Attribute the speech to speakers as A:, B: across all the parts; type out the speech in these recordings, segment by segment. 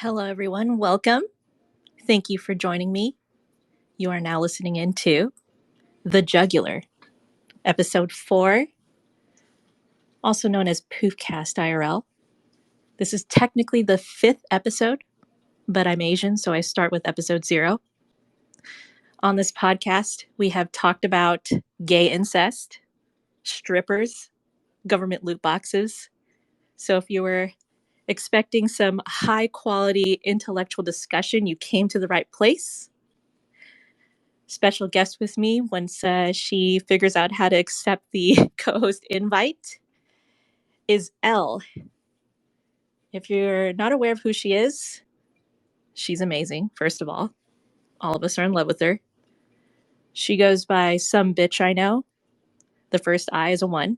A: Hello, everyone. Welcome. Thank you for joining me. You are now listening into The Jugular, episode 4, also known as PoofcastIRL. This is technically the 5th episode, but I'm Asian, so I start with episode 0. On this podcast, we have talked about gay incest, strippers, government loot boxes. So if you were expecting some high quality intellectual discussion, you came to the right place. Special guest with me once she figures out how to accept the co-host invite is Elle. If you're not aware of who she is, she's amazing, first of all. All of us are in love with her. She goes by someb1tchiknow. The first I is a 1.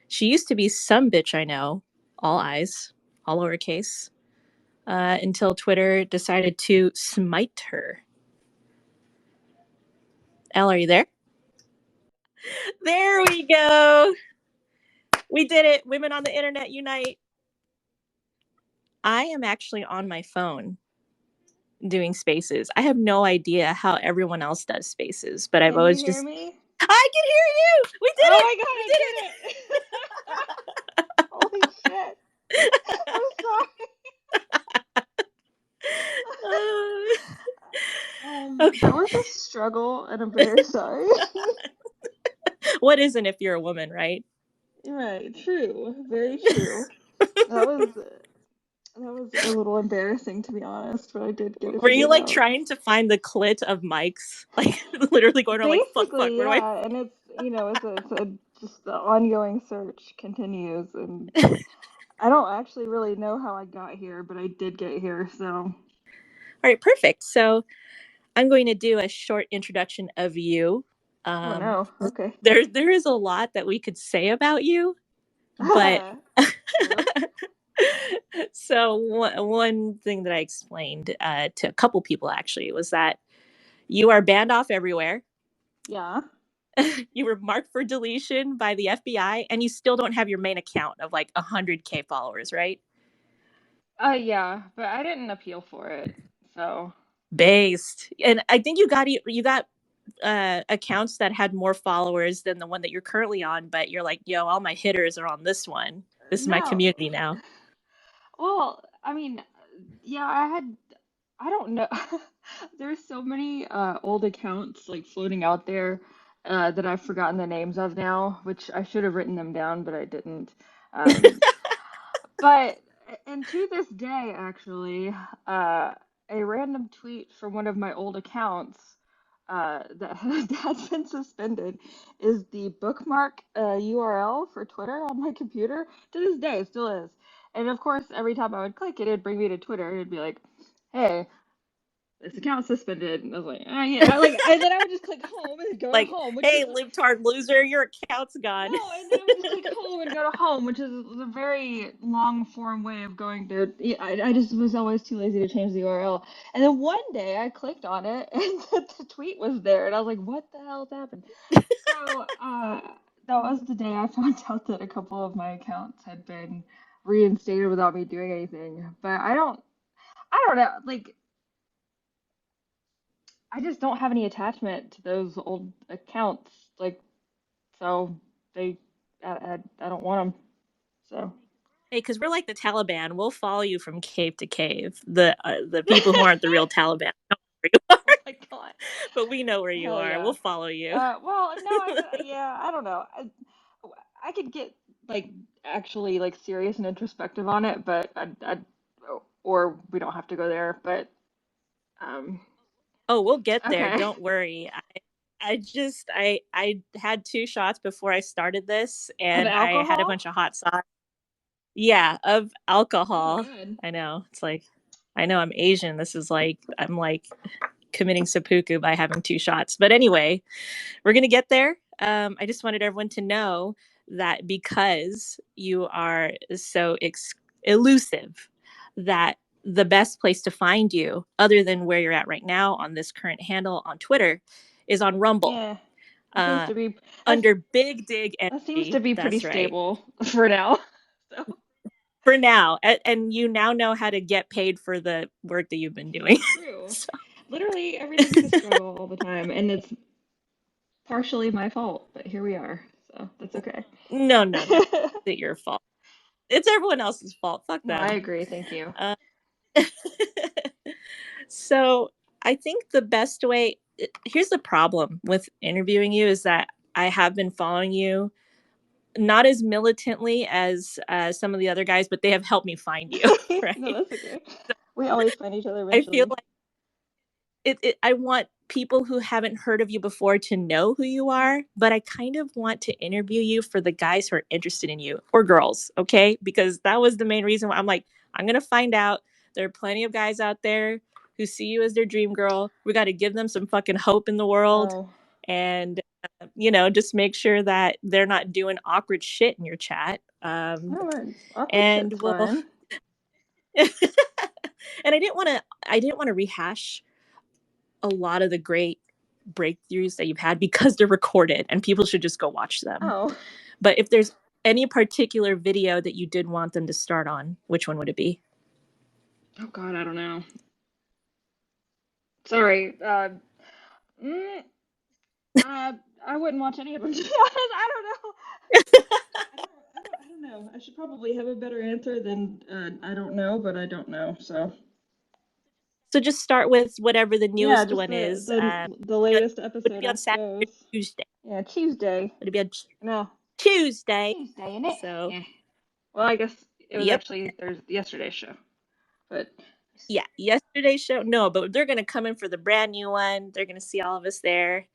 A: She used to be someb1tchiknow, all I's, all lowercase, until Twitter decided to smite her. Elle, are you there? There we go. We did it. Women on the internet unite. I am actually on my phone doing spaces. I have no idea how everyone else does spaces, but I've always just...
B: Can you hear me?
A: I can hear you! We did it!
B: Oh my god, we did it! Holy shit. I'm sorry.
A: Okay.
B: That was a struggle, and I'm very sorry.
A: What isn't if you're a woman, right?
B: Right, true. Very true. That was a little embarrassing, to be honest, but I did get it
A: Were you
B: figured
A: like
B: out.
A: trying to find the clit of Mike's? Like literally going around like, fuck,
B: Basically,
A: where do I...
B: yeah, and it's just the ongoing search continues, and I don't actually really know how I got here, but I did get here, so.
A: All right, perfect. So I'm going to do a short introduction of you.
B: Oh no, okay.
A: There is a lot that we could say about you, but
B: True.
A: so one thing that I explained to a couple people actually was that you are banned off everywhere.
B: Yeah.
A: You were marked for deletion by the FBI, and you still don't have your main account of like 100K followers, right?
B: Yeah, but I didn't appeal for it, so.
A: Based, and I think you got accounts that had more followers than the one that you're currently on, but you're like, yo, all my hitters are on this one. This is my
B: No.
A: community now.
B: Well, I mean, yeah, I don't know. There's so many old accounts like floating out there that I've forgotten the names of now, which I should have written them down, but I didn't. Um, but and to this day, actually, a random tweet from one of my old accounts that has been suspended is the bookmark URL for Twitter on my computer. To this day, it still is. And of course, every time I would click it, it'd bring me to Twitter. It'd be like, "Hey, this account suspended." And I was like, yeah, like, and then I would just click home and go to
A: Like,
B: home, which
A: hey,
B: is
A: libtard loser, your account's gone.
B: no, and then I would just click home and go to home, which is a very long form way of going to. Yeah, I just was always too lazy to change the URL. And then one day I clicked on it and the tweet was there, and I was like, "What the hell's happened?" So that was the day I found out that a couple of my accounts had been reinstated without me doing anything. But I don't know, like I just don't have any attachment to those old accounts, like so they I don't want them. So.
A: Hey, because we're like the Taliban. We'll follow you from cave to cave. The people who aren't the real Taliban don't know where you
B: Oh
A: are,
B: my god.
A: but we know where you
B: Hell
A: are.
B: yeah.
A: We'll follow you.
B: Well, no, yeah, I don't know. I could get like actually like serious and introspective on it, but or we don't have to go there, but um
A: Oh, we'll get there.
B: okay.
A: Don't worry. I had 2 shots before I started this,
B: Of
A: and I had a
B: alcohol?
A: bunch of hot sauce. Yeah, of
B: Oh my
A: alcohol.
B: god.
A: I know. It's like, I know I'm Asian. This is like, I'm like committing seppuku by having 2 shots. But anyway, we're going to get there. I just wanted everyone to know that because you are so elusive, that the best place to find you, other than where you're at right now on this current handle on Twitter, is on Rumble.
B: Yeah. That seems to be that's,
A: Under Big Dig
B: that seems to
A: Energy.
B: be pretty
A: That's right.
B: stable for now. So
A: for now. And you now know how to get paid for the work that you've been doing.
B: It's true.
A: So,
B: Literally everything's a struggle all the time, and it's partially my fault, but here we are, so that's okay.
A: no. It's your fault. It's everyone else's fault. Fuck
B: No, I
A: them.
B: agree. Thank you.
A: Uh, so I think the best way, here's the problem with interviewing you is that I have been following you, not as militantly as some of the other guys, but they have helped me find you,
B: No,
A: right?
B: that's okay. We always find each other
A: I feel
B: eventually.
A: like I want people who haven't heard of you before to know who you are, but I kind of want to interview you for the guys who are interested in you, or girls, okay? Because that was the main reason why I'm like, I'm going to find out. There are plenty of guys out there who see you as their dream girl. We got to give them some fucking hope in the world,
B: Oh,
A: and just make sure that they're not doing awkward shit in your chat.
B: no, awkward shit's
A: And we'll
B: fine.
A: and I didn't want to rehash a lot of the great breakthroughs that you've had because they're recorded and people should just go watch them.
B: Oh,
A: But if there's any particular video that you did want them to start on, which one would it be?
B: oh God, I don't know. Sorry. Mm, uh, I wouldn't watch any of them. To be honest, I don't know. I don't know. I should probably have a better answer than I don't know, but I don't know. So
A: So just start with whatever the
B: yeah,
A: newest
B: just
A: one is.
B: the latest
A: Would it
B: episode,
A: be
B: I
A: on Saturday or
B: suppose.
A: Tuesday?
B: Yeah, Tuesday.
A: Would it be on
B: No,
A: Tuesday?
B: Tuesday, isn't it?
A: So,
B: Yeah. Well, I guess it was
A: yep.
B: actually there's yesterday's show, but
A: Yeah, yesterday's show. No, but they're gonna come in for the brand new one. They're gonna see all of us there.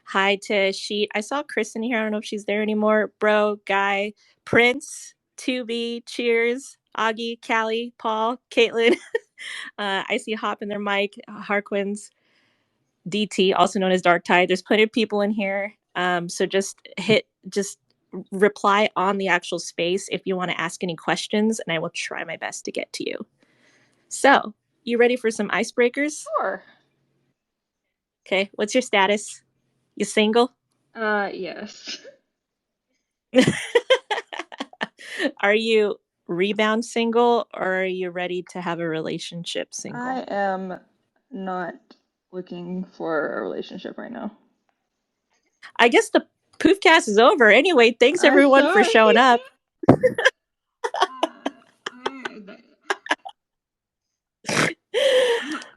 A: Hi to Sheet. I saw Kristen here. I don't know if she's there anymore. Bro, Guy, Prince, 2B, Cheers, Augie, Callie, Paul, Caitlin. I see Hop in their mic, Harquins, DT, also known as Dark Tide. There's plenty of people in here. So just reply on the actual space if you want to ask any questions, and I will try my best to get to you. So, you ready for some icebreakers?
B: sure.
A: Okay, what's your status? You single?
B: Yes.
A: Are you rebound single or are you ready to have a relationship
B: I
A: single?
B: am not looking for a relationship right now.
A: I guess the poofcast is over. Anyway, thanks
B: I'm
A: everyone for
B: sorry.
A: showing up.
B: I,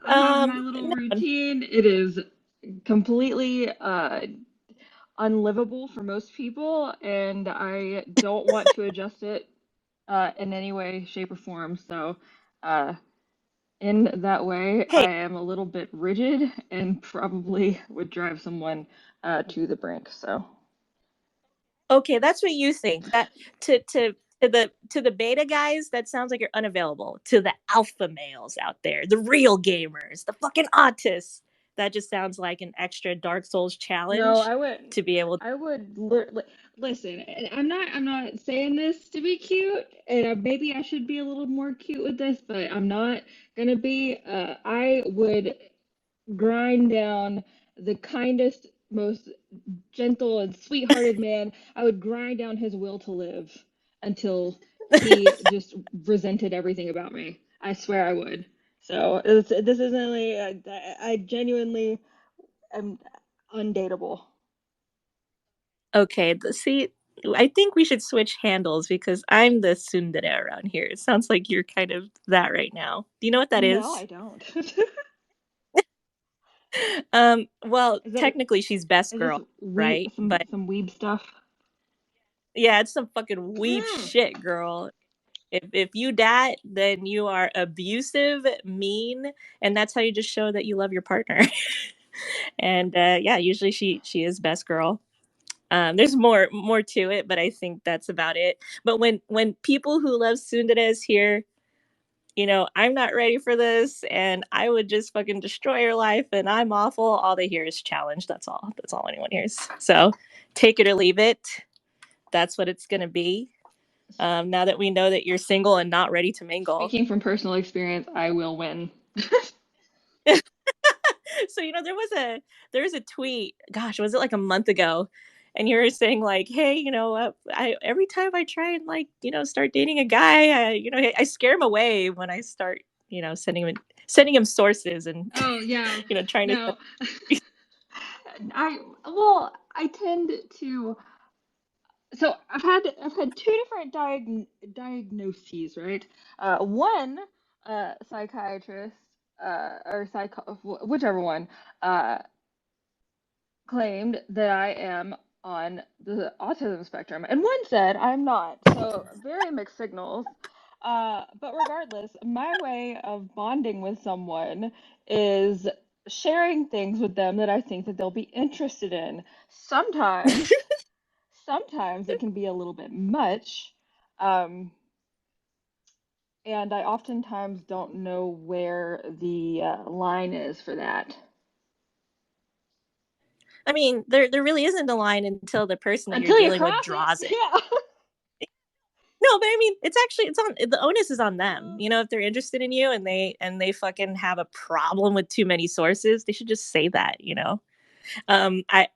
B: I have my little
A: No,
B: routine. It is completely unlivable for most people, and I don't want to adjust it in any way, shape, or form. So, uh, in that way,
A: hey,
B: I am a little bit rigid and probably would drive someone to the brink. So,
A: okay, that's what you think. That to the beta guys, that sounds like you're unavailable. To the alpha males out there, the real gamers, the fucking autists, that just sounds like an extra Dark Souls
B: no,
A: challenge to be able.
B: I would listen. And I'm not saying this to be cute, and maybe I should be a little more cute with this, but I'm not gonna be. I would grind down the kindest, most gentle and sweethearted man. I would grind down his will to live until he just resented everything about me. I swear I would. So this isn't like I genuinely am undateable.
A: Okay, see, I think we should switch handles because I'm the tsundere around here. It sounds like you're kind of that right now. Do you know what that
B: No, I
A: is?
B: don't.
A: Well,
B: Is that
A: technically she's best
B: is this
A: girl, right? But
B: some weeb stuff?
A: yeah, it's some fucking weeb
B: Mm.
A: shit, girl. If you dat, then you are abusive, mean, and that's how you just show that you love your partner. And yeah, usually she is best girl. There's more to it, but I think that's about it. But when people who love tsunderes here, I'm not ready for this, and I would just fucking destroy your life, and I'm awful. All they hear is challenge. That's all. That's all anyone hears. So take it or leave it. That's what it's gonna be. Now that we know that you're single and not ready to mingle.
B: Speaking from personal experience, I will win.
A: So there was a tweet. Gosh, was it like a month ago? and you're saying like, hey, I every time I try and like, start dating a guy, I scare him away when I start, sending him sources and
B: Oh yeah.
A: trying to.
B: No. I tend to. So I've had two different diagnoses, right? One psychiatrist or whichever one uh, claimed that I am on the autism spectrum, and one said I'm not. So very mixed signals. But regardless, my way of bonding with someone is sharing things with them that I think that they'll be interested in. Sometimes it can be a little bit much, um, and I oftentimes don't know where the line is for that
A: I mean, there really isn't a line until the person that you're
B: until you
A: dealing with
B: cross it.
A: draws it.
B: Yeah.
A: No, but I mean, it's on the onus is on them. If they're interested in you and they fucking have a problem with too many sources, they should just say that. I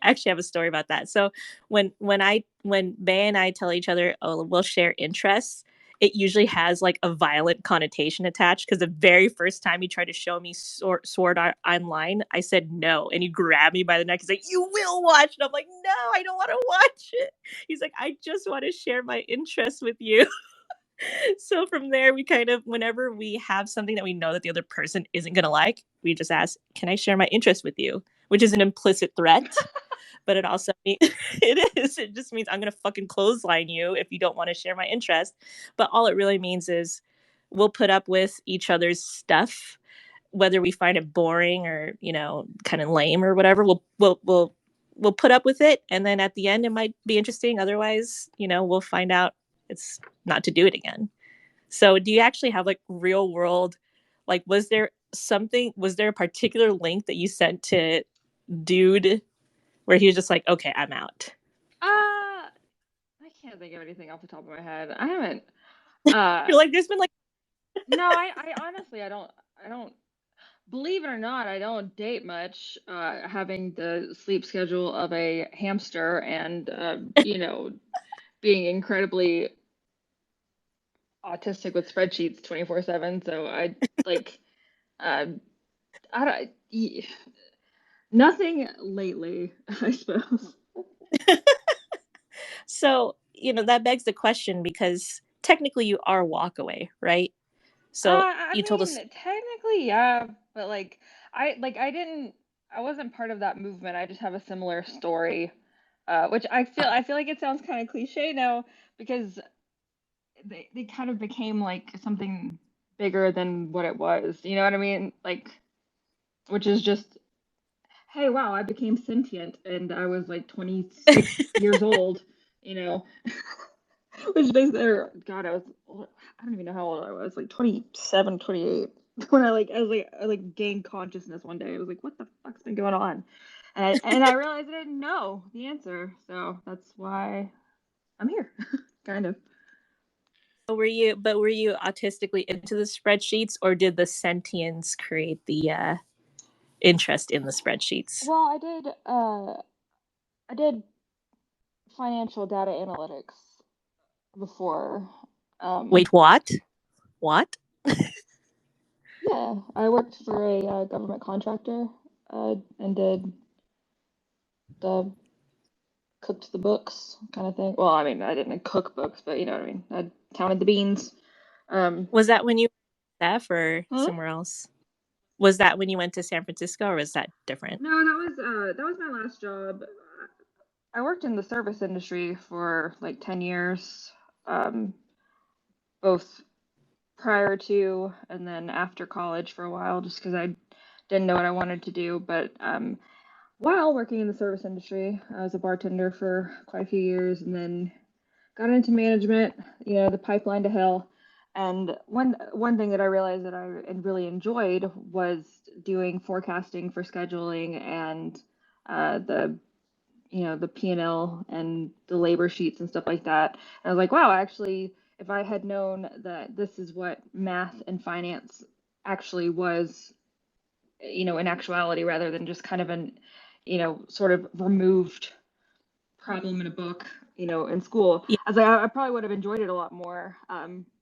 A: actually have a story about that. So when Bay and I tell each other, oh, we'll share interests, it usually has like a violent connotation attached because the very first time he tried to show me Sword Art Online, I said no, and he grabbed me by the neck. He's like, "You will watch," and I'm like, "No, I don't want to watch it." He's like, "I just want to share my interests with you." So from there, we kind of, whenever we have something that we know that the other person isn't going to like, we just ask, "Can I share my interest with you?" Which is an implicit threat, but it also means it is. It just means I'm going to fucking clothesline you if you don't want to share my interest. But all it really means is we'll put up with each other's stuff, whether we find it boring or kind of lame or whatever. We'll put up with it, and then at the end, it might be interesting. Otherwise, we'll find out it's not to do it again. So do you actually have like real world, like was there a particular link that you sent to dude where he was just like, okay, I'm out?
B: I can't think of anything off the top of my head. I haven't.
A: You're like, there's been like,
B: No, I honestly, I don't. Believe it or not, I don't date much. Having the sleep schedule of a hamster and being incredibly autistic with spreadsheets 24/7. So I like uh, I don't. Nothing lately, I suppose.
A: so, that begs the question because technically you are walk away, right? So
B: I
A: you told
B: mean,
A: us,
B: technically, yeah, but I didn't, I wasn't part of that movement. I just have a similar story, which I feel like it sounds kind of cliche now because they kind of became like something bigger than what it was. You know what I mean? Like, which is just, hey, wow, I became sentient and I was like 26 years old. You know, which basically, God, I don't even know how old I was, like 27, 28. When I gained consciousness one day. I was like, what the fuck's been going on? And I realized I didn't know the answer. So that's why I'm here, kind of.
A: were you autistically into the spreadsheets, or did the sentience create the interest in the spreadsheets?
B: Well, I did financial data analytics before. Um,
A: Wait, what? What?
B: yeah, I worked for a government contractor and did the cooked the books kind of thing. Well, I mean, I didn't cook books, but you know what I mean. I counted the beans. Um,
A: Was that when you Steph or
B: huh?
A: somewhere else? Was that when you went to San Francisco, or was that different?
B: No, that was my last job. I worked in the service industry for like 10 years, um, both prior to and then after college for a while, just because I didn't know what I wanted to do. But while working in the service industry, I was a bartender for quite a few years, and then got into management, the pipeline to hell. And one thing that I realized that I really enjoyed was doing forecasting for scheduling and the the P&L and the labor sheets and stuff like that. And I was like, wow, actually, if I had known that this is what math and finance actually was, in actuality, rather than just kind of an, sort of removed problem in a book, in school.
A: Yeah.
B: I was like, I probably would have enjoyed it a lot more.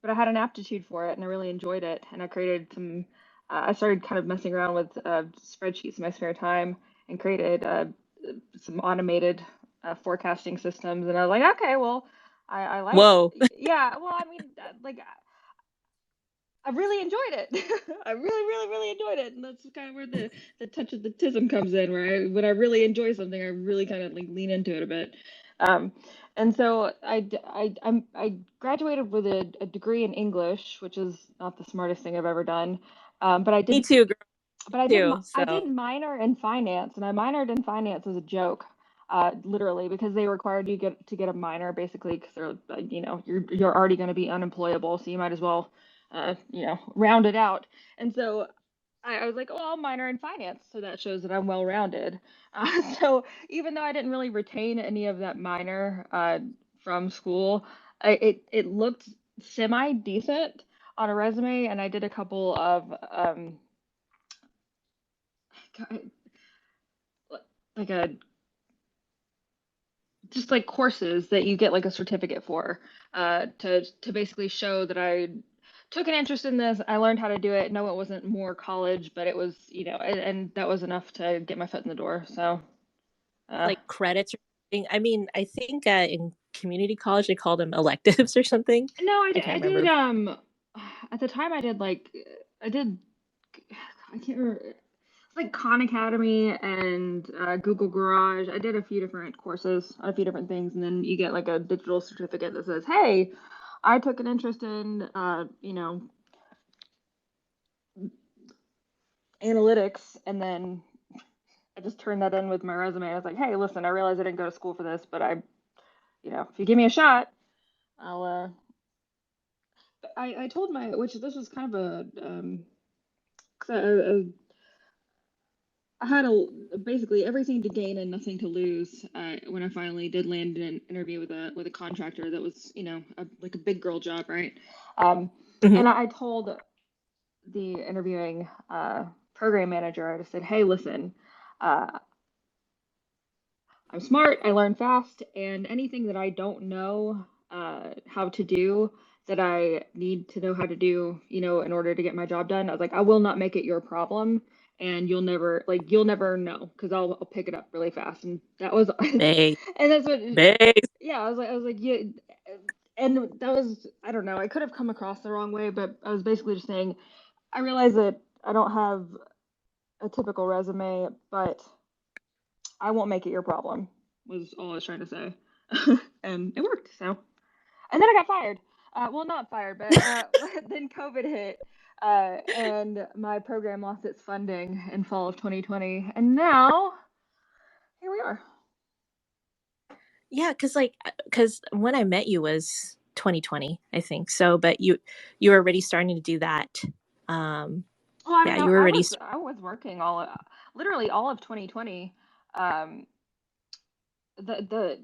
B: But I had an aptitude for it, and I really enjoyed it. And I created some. I started kind of messing around with spreadsheets in my spare time, and created some automated forecasting systems. And I was like, okay, well, I like,
A: Whoa.
B: yeah. Well, I mean, like I really enjoyed it. I really, really, really enjoyed it, and that's kind of where the touch of the tism comes in. Where when I really enjoy something, I really kind of like lean into it a bit. Um, and so I graduated with a degree in English, which is not the smartest thing I've ever done. But I
A: Me
B: did
A: too, girl.
B: but I did
A: Too.
B: I
A: So
B: did minor in finance, and I minored in finance as a joke, literally because they required you get a minor basically because they're you're already going to be unemployable, so you might as well round it out. And so I was like, oh, I'll minor in finance, so that shows that I'm well rounded. So even though I didn't really retain any of that minor from school, it looked semi decent on a resume, and I did a couple of like a just like courses that you get like a certificate for to basically show that I took an interest in this. I learned how to do it. No, it wasn't more college, but it was, and that was enough to get my foot in the door. So
A: like credits or something. I mean, I think in community college they call them electives or something.
B: no,
A: I
B: I
A: can't
B: did
A: remember.
B: at the time I did I can't remember. It's like Khan Academy and Google Garage. I did a few different courses on a few different things, and then you get like a digital certificate that says, "Hey, I took an interest in, analytics," and then I just turned that in with my resume. I was like, "Hey, listen, I realize I didn't go to school for this, but if you give me a shot, I'll." I told which this was kind of cause I had basically everything to gain and nothing to lose when I finally did land an interview with a contractor that was, like a big girl job, right? Um,
A: Mhm.
B: and I told the interviewing program manager, I just said, "Hey, listen, uh, I'm smart, I learn fast, and anything that I don't know how to do that I need to know how to do, in order to get my job done, I was like, I will not make it your problem, and you'll never know because I'll pick it up really fast." And that was,
A: Base.
B: and that's what,
A: Base.
B: yeah, I was like, yeah, and that was, I don't know, I could have come across the wrong way, but I was basically just saying, I realize that I don't have a typical resume, but I won't make it your problem, was all I was trying to say. And it worked. So, and then I got fired. Well, not fired, but then COVID hit, and my program lost its funding in fall of 2020. And now, here we are.
A: Yeah, because when I met you was 2020, I think. So, but you were already starting to do that. Um,
B: Well, I
A: yeah,
B: mean,
A: you were already.
B: I was working literally all of 2020. Um, the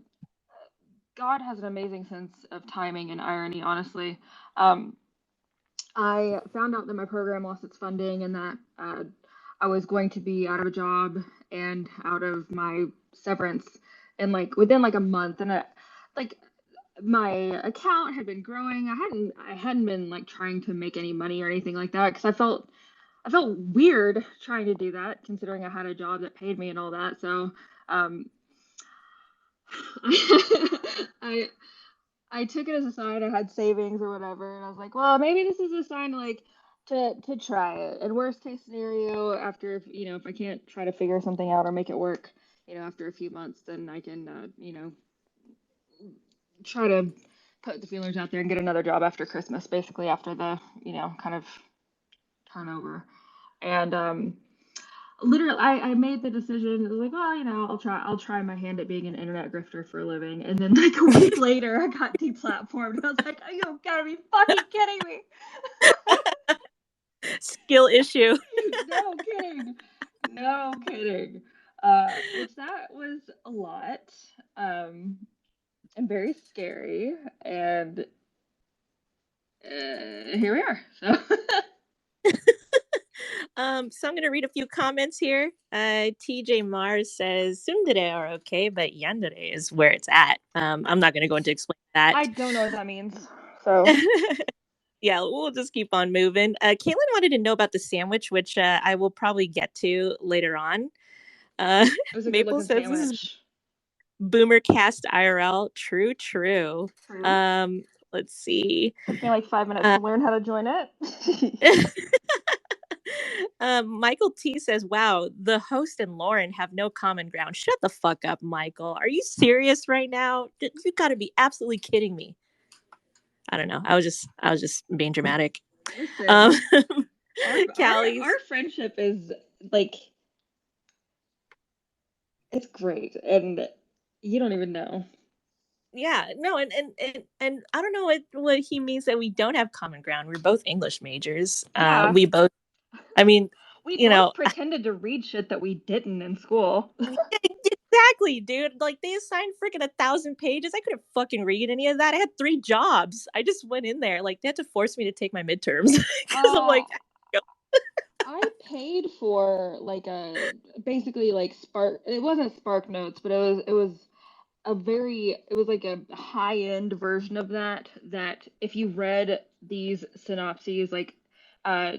B: God has an amazing sense of timing and irony, honestly. Um, I found out that my program lost its funding and that I was going to be out of a job and out of my severance in like within like a month. And like my account had been growing. I hadn't been like trying to make any money or anything like that because I felt weird trying to do that considering I had a job that paid me and all that. So um, I I took it as a sign I had savings or whatever, and I was like, well, maybe this is a sign like to try it. And worst case scenario, after if I can't try to figure something out or make it work, after a few months, then I can try to put the feelers out there and get another job after Christmas, basically after the kind of turnover. And literally I made the decision. I was like, well, I'll try my hand at being an internet grifter for a living. And then like a week later I got deplatformed. And I was like, oh, you gotta be fucking kidding me.
A: Skill issue.
B: No kidding. No kidding. Which that was a lot. And very scary. And here we are. So
A: So I'm going to read a few comments here. TJ Mars says tsundere are okay, but yandere is where it's at. I'm not going to go into explain that.
B: I don't know what that means. So
A: yeah, we'll just keep on moving. Caitlin wanted to know about the sandwich, which I will probably get to later on.
B: it was a good
A: Maple
B: looking
A: says this is
B: sandwich.
A: BoomercastIRL. True.
B: True.
A: Let's see.
B: Took me like 5 minutes to learn how to join it.
A: Michael T says, wow, the host and Lauren have no common ground. Shut the fuck up, Michael. Are you serious right now? You gotta be absolutely kidding me. I don't know. I was just being dramatic.
B: Listen,
A: Callie's
B: our friendship is like, it's great, and you don't even know.
A: yeah, no, and I don't know what he means that we don't have common ground. We're both English majors.
B: Yeah,
A: We both, I mean,
B: we
A: you
B: both
A: know,
B: pretended to read shit that we didn't in school.
A: exactly, dude. Like they assigned freaking 1,000 pages. I couldn't fucking read any of that. I had 3 jobs. I just went in there. Like they had to force me to take my midterms because I'm
B: Uh,
A: like,
B: I paid for like a basically like Spark. It wasn't Spark Notes, but it was like a high-end version of that if you read these synopses like uh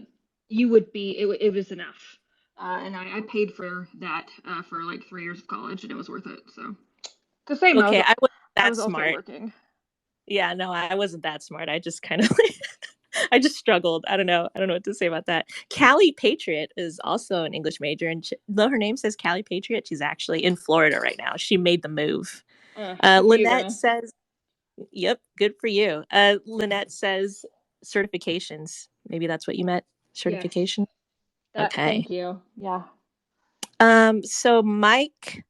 B: you would be it was enough. And I paid for that for like 3 years of college, and it was worth it. So, cause same,
A: okay, I wasn't
B: I
A: that
B: was also
A: smart.
B: working.
A: Yeah, no, I wasn't that smart. I just kind of I just struggled. I don't know. I don't know what to say about that. Callie Patriot is also an English major, and though her name says Callie Patriot, she's actually in Florida right now. She made the move.
B: Good for you,
A: Lynette
B: girl.
A: says, "Yep, good for you." Lynette says, "Certifications. Maybe that's what you meant.
B: Yes.
A: Certification." Okay.
B: Thank you. Yeah.
A: So Mike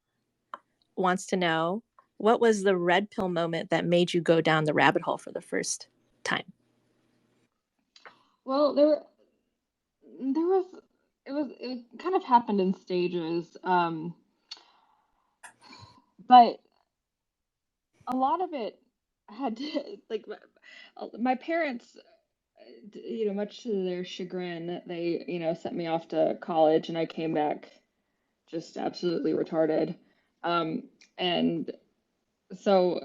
A: wants to know, what was the red pill moment that made you go down the rabbit hole for the first time?
B: Well, there was it kind of happened in stages. But a lot of it had to, like my parents, much to their chagrin, they, sent me off to college, and I came back just absolutely retarded. Um, and so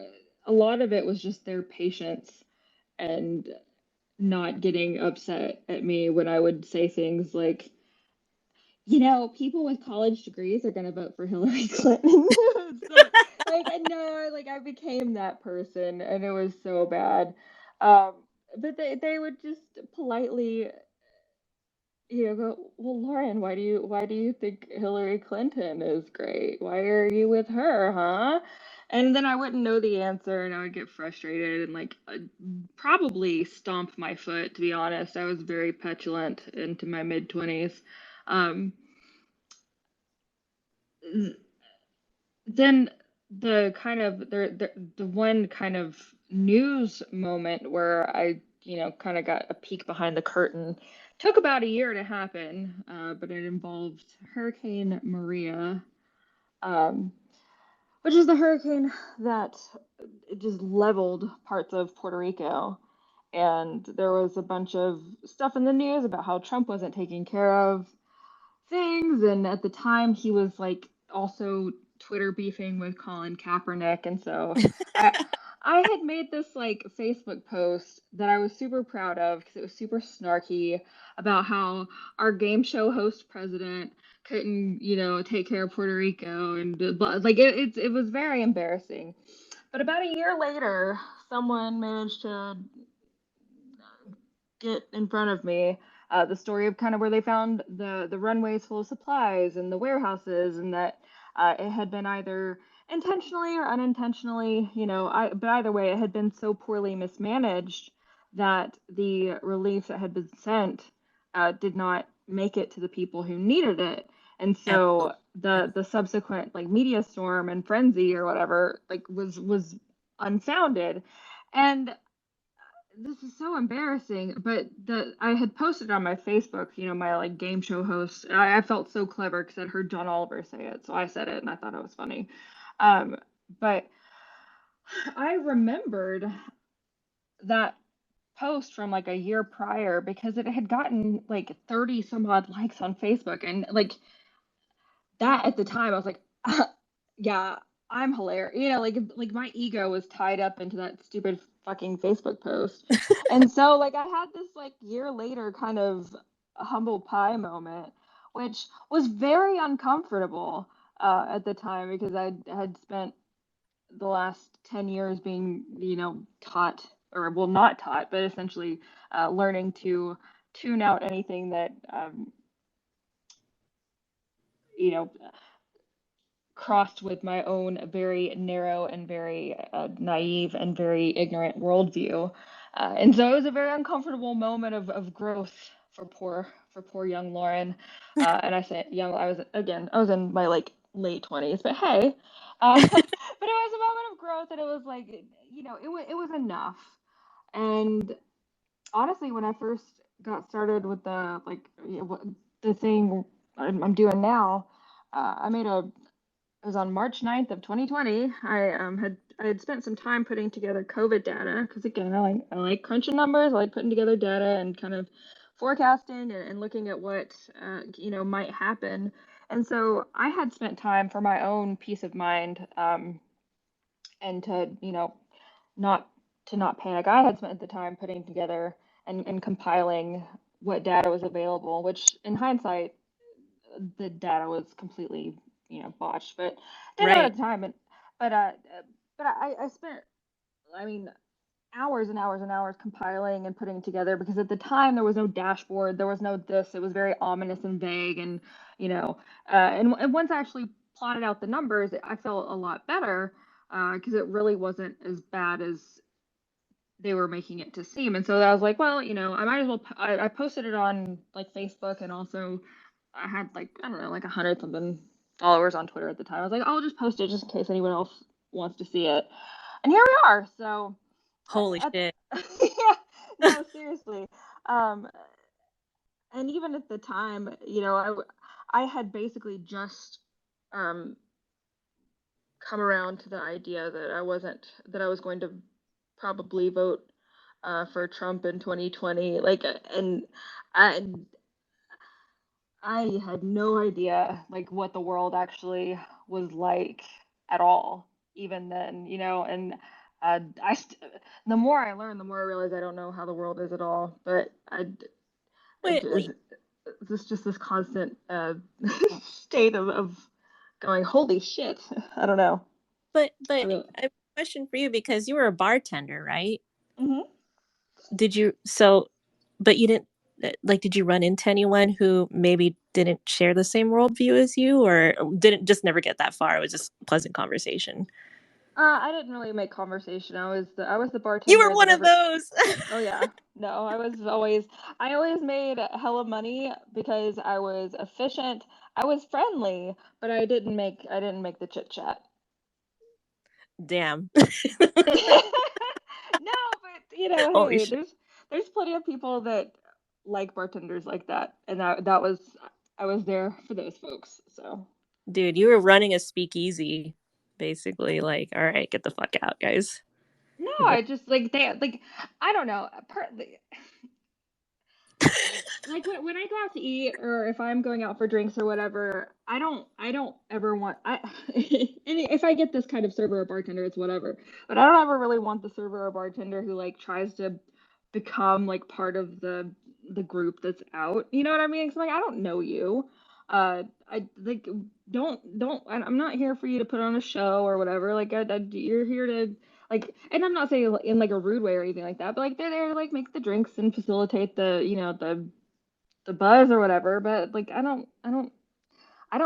B: a lot of it was just their patience and not getting upset at me when I would say things like, people with college degrees are going to vote for Hillary Clinton. So, like, I know, like, I became that person, and it was so bad. Um, but they would just politely, go, well, Lauren, why do you think Hillary Clinton is great? Why are you with her, huh? And then I wouldn't know the answer, and I would get frustrated and like probably stomp my foot. To be honest, I was very petulant into my mid 20s. Um, then the one kind of news moment where I, kind of got a peek behind the curtain took about a year to happen, but it involved Hurricane Maria, um, which is the hurricane that it just leveled parts of Puerto Rico. And there was a bunch of stuff in the news about how Trump wasn't taking care of things, and at the time he was like also Twitter beefing with Colin Kaepernick, and so I I had made this like Facebook post that I was super proud of because it was super snarky about how our game show host president couldn't, take care of Puerto Rico, and like it was very embarrassing. But about a year later, someone managed to get in front of me the story of kind of where they found the runways full of supplies and the warehouses, and that it had been either intentionally or unintentionally, but either way, it had been so poorly mismanaged that the relief that had been sent did not make it to the people who needed it. And so
A: Absolutely.
B: the subsequent like media storm and frenzy or whatever like was unfounded. And this is so embarrassing, but I had posted on my Facebook, my like game show host. I felt so clever because I'd heard John Oliver say it, so I said it, and I thought it was funny. But I remembered that post from like a year prior because it had gotten like 30 some odd likes on Facebook. And like that at the time, I was like, yeah, I'm hilarious. You know, like my ego was tied up into that stupid fucking Facebook post. And so like I had this like year later kind of humble pie moment, which was very uncomfortable at the time because I had spent the last 10 years being, you know, taught or well, not taught, but essentially learning to tune out anything that, you know, crossed with my own very narrow and very naive and very ignorant worldview. And so it was a very uncomfortable moment of growth for poor young Lauren. And I say young, I was in my like late 20s, but hey, but it was a moment of growth, and it was like, you know, it was enough. And honestly, when I first got started with the like the thing I'm doing now, I made a it was on March 9th of 2020. I had spent some time putting together COVID data because again, I like crunching numbers. I like putting together data and kind of forecasting and looking at what you know might happen. And so I had spent time for my own peace of mind and to you know not not panic. I had spent the time putting together and compiling what data was available, which in hindsight the data was completely, you know, botched, but didn't know it
A: Right.
B: at the time. But I spent, I mean, hours and hours and hours compiling and putting together because at the time there was no dashboard, there was no this. It was very ominous and vague, and you know, and once I actually plotted out the numbers, I felt a lot better because it really wasn't as bad as they were making it to seem. And so I was like, well, you know, I might as well. I posted it on like Facebook, and also I had like I don't know, like 100 something followers on Twitter at the time. I was like, I'll just post it just in case anyone else wants to see it. And here we are. So,
A: Holy
B: at,
A: shit.
B: yeah, no, seriously. Um, and even at the time, you know, I had basically just um come around to the idea that I was going to probably vote for Trump in 2020. Like, and I I had no idea like what the world actually was like at all, even then, you know. And the more I learn, the more I realize I don't know how the world is at all. But
A: Wait,
B: is this just this constant state of going, holy shit? I don't know. I
A: but
B: really.
A: I have a question for you because you were a bartender, right?
B: Mhm.
A: Did you so but you didn't like did you run into anyone who maybe didn't share the same worldview as you or didn't just never get that far? It was just pleasant conversation.
B: I didn't really make conversation. I was the
A: You were
B: bartender that
A: one of
B: ever.
A: those.
B: Oh yeah. No, I always made hella money because I was efficient. I was friendly, but I didn't make the chit chat.
A: Damn.
B: No, but you know,
A: Holy
B: hey,
A: shit.
B: there's plenty of people that like bartenders like that, and that was I was there for those folks. So
A: Dude, you were running a speakeasy, basically. Like, all right, get the fuck out, guys.
B: no,
A: What?
B: I just like they like I don't know. Like when I go out to eat or if I'm going out for drinks or whatever, I don't ever want I and if I get this kind of server or bartender, it's whatever. But I don't ever really want the server or bartender who like tries to become like part of the group that's out. You know what I mean? 'Cause I'm like I don't know you. I like don't I'm not here for you to put on a show or whatever. Like you're here to like, and I'm not saying in like a rude way or anything like that, but like they're there to like make the drinks and facilitate the you know the buzz or whatever, but like I don't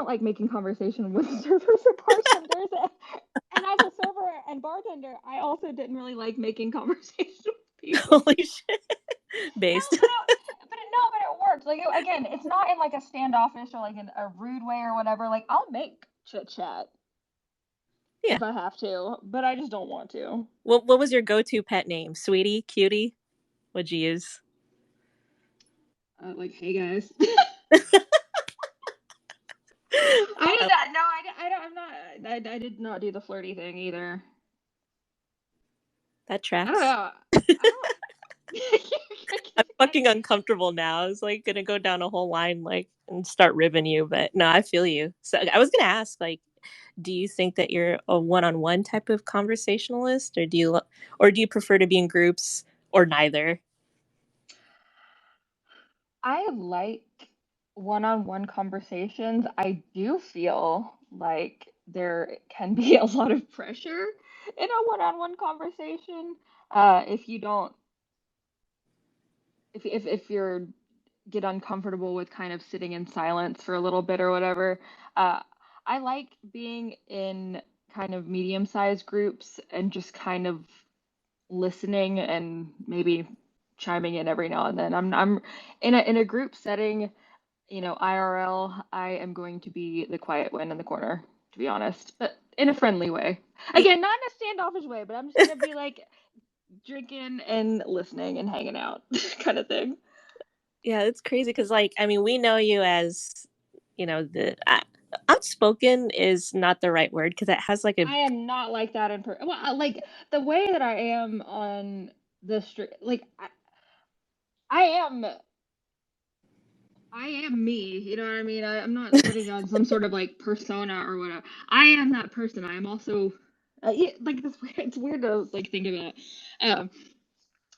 B: like making conversation with servers or bartenders. And as a server and bartender, I also didn't really like making conversation with people.
A: Holy shit.
B: No,
A: Based.
B: but it worked. Like again, it's not in like a standoffish or like in a rude way or whatever. Like I'll make chit chat
A: Yeah.
B: if I have to, but I just don't want to.
A: What was your go-to pet name? Sweetie? Cutie? What'd you use?
B: Like, hey guys. I did
A: Uh,
B: not. No, I don't. I'm not. I did not do the flirty thing either.
A: that
B: I don't
A: tracks.
B: know. I don't.
A: I'm fucking uncomfortable now. I was like gonna go down a whole line like and start ribbing you, but no, I feel you. So I was gonna ask, like, do you think that you're a one-on-one type of conversationalist, or do you prefer to be in groups, or neither?
B: I like one-on-one conversations. I do feel like there can be a lot of pressure in a one-on-one conversation. If you don't, if you're get uncomfortable with kind of sitting in silence for a little bit or whatever. Uh, I like being in kind of medium-sized groups and just kind of listening and maybe chiming in every now and then. I'm in a group setting, IRL, I am going to be the quiet one in the corner, to be honest, but in a friendly way. Again, not in a standoffish way, but I'm just gonna be like drinking and listening and hanging out kind of thing.
A: Yeah, it's crazy because, like, I mean, we know you as, the outspoken is not the right word because it has like a
B: I am not like that in person. Well, like the way that I am on the street, like I am, I am me. You know what I mean? I'm not putting on some sort of like persona or whatever. I am that person. I am also, yeah, like this. It's weird to like think about. Um,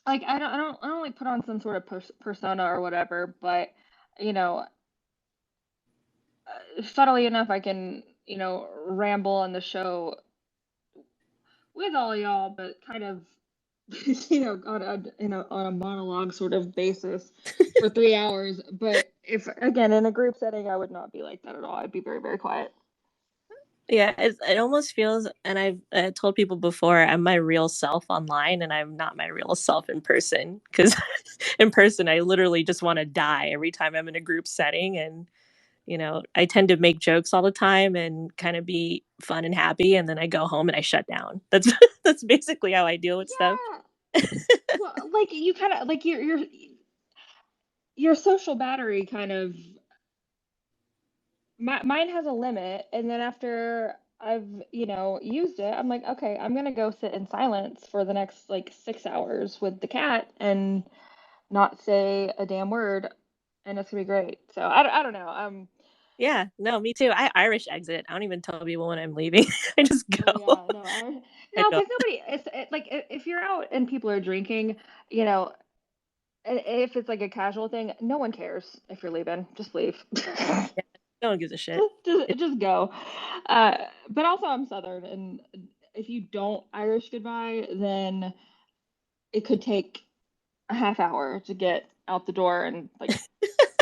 B: like I don't like put on some sort of persona or whatever. But you know, funnily enough, I can ramble on the show with all y'all, but kind of on a monologue sort of basis for 3 hours. But if again in a group setting, I would not be like that at all. I'd be very, very quiet.
A: yeah. It almost feels, and I've told people before, I'm my real self online, and I'm not my real self in person. Because in person, I literally just want to die every time I'm in a group setting, and I tend to make jokes all the time and kind of be fun and happy, and then I go home and I shut down. That's that's basically how I deal with stuff.
B: Yeah. Well, like you kind of like your social battery kind of mine has a limit, and then after I've used it, I'm like, okay, I'm gonna go sit in silence for the next like 6 hours with the cat and not say a damn word, and it's gonna be great. So I don't know.
A: Yeah, no, me too. I Irish exit. I don't even tell people when I'm leaving. I just
B: Oh
A: go.
B: yeah, no,
A: I
B: no,
A: go.
B: because nobody. Like if you're out and people are drinking, you know, if it's like a casual thing, no one cares if you're leaving. Just leave.
A: Yeah, no one gives a shit.
B: Just go. Uh, but also I'm Southern, and if you don't Irish goodbye, then it could take a half hour to get out the door and like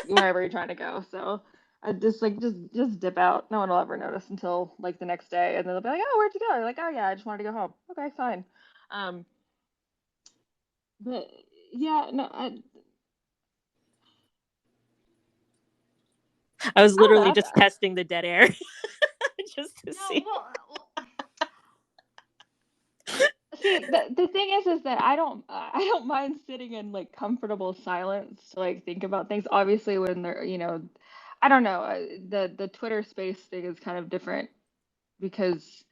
B: wherever you're trying to go. So I just like just dip out. No one will ever notice until like the next day, and then they'll be like, "Oh, where'd you go?" You're like, "Oh yeah, I just wanted to go home." Okay, fine. Um, but yeah, no,
A: I was
B: I don't know.
A: literally just testing the dead air just to
B: No,
A: see.
B: well, see, the thing is that I don't mind sitting in like comfortable silence to like think about things. Obviously, when they're I don't know. The Twitter space thing is kind of different because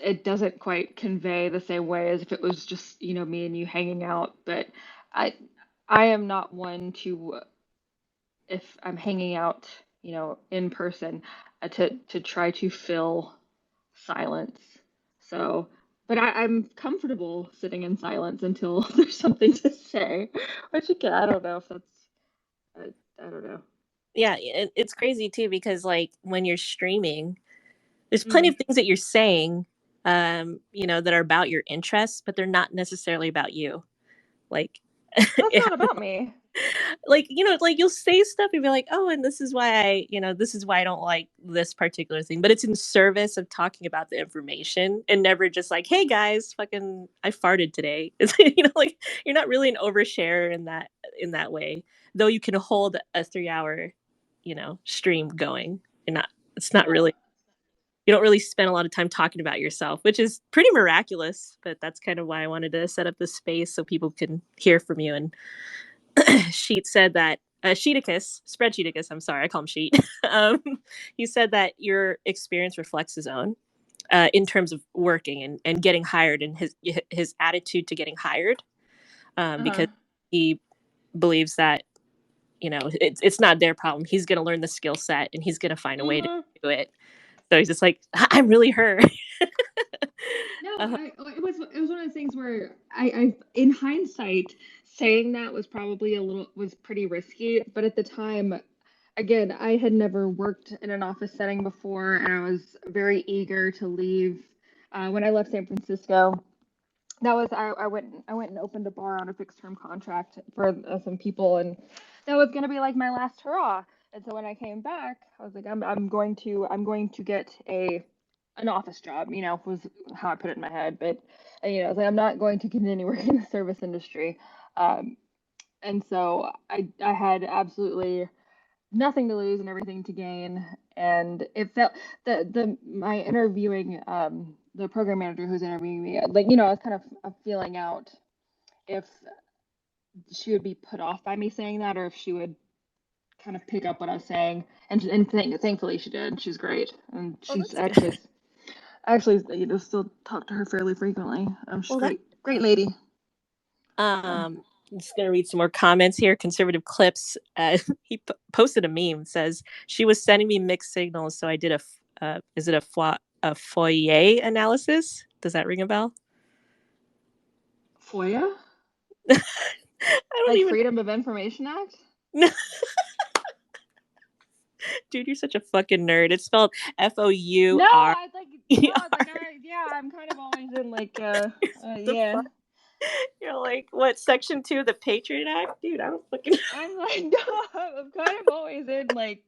B: it doesn't quite convey the same way as if it was just me and you hanging out. But I I am not one to if I'm hanging out in person to try to fill silence. So, but I'm comfortable sitting in silence until there's something to say. Which again, I don't know if that's I don't know.
A: Yeah, it's crazy too because, like, when you're streaming, there's plenty
B: Mm,
A: of things that you're saying, that are about your interests, but they're not necessarily about you. Like,
B: that's
A: it
B: not about me.
A: like like you'll say stuff and be like, oh, and this is why I don't like this particular thing, but it's in service of talking about the information and never just like, hey guys, fucking I farted today. It's like you're not really an overshare in that way, though you can hold a 3 hour stream going. You're not It's not
B: Well,
A: really, you don't really spend a lot of time talking about yourself, which is pretty miraculous, but that's kind of why I wanted to set up this space so people can hear from you. And Sheet said that Spreadsheeticus, I'm sorry, I call him Sheet. um, he said that your experience reflects his own. in terms of working and getting hired, and his attitude to getting hired, because he believes that, you know, it's not their problem. He's going to learn the skill set and he's going to find a way to do it. So he's just like, I'm really her.
B: No, it was one of those things where I in hindsight saying that was probably was pretty risky, but at the time, again, I had never worked in an office setting before, and I was very eager to leave. When I left San Francisco, that was I went and opened a bar on a fixed term contract for some people, and that was going to be like my last hurrah. And so when I came back, I was like, I'm going to get an office job, you know, was how I put it in my head. But you know, I was like, I'm not going to continue working in the service industry. And so I had absolutely nothing to lose and everything to gain. And it felt the my interviewing the program manager who's interviewing me, like, you know, I was kind of feeling out if she would be put off by me saying that, or if she would kind of pick up what I was saying. And thankfully she did. She's great, and she's actually, you know, still talk to her fairly frequently. She's great lady.
A: I'm just going to read some more comments here. Conservative Clips, he posted a meme, says, she was sending me mixed signals, so I did is it a Fourier analysis? Does that ring a bell?
B: FOIA?
A: I don't
B: like
A: even...
B: Freedom of Information Act?
A: No. Dude, you're such a fucking nerd. It's spelled FOUR.
B: No, I like, yeah, I'm kind of always in like, yeah.
A: Fuck? You're like, what, Section 2 of the Patriot Act? Dude, I don't fucking...
B: I'm like, no, I'm kind of always in like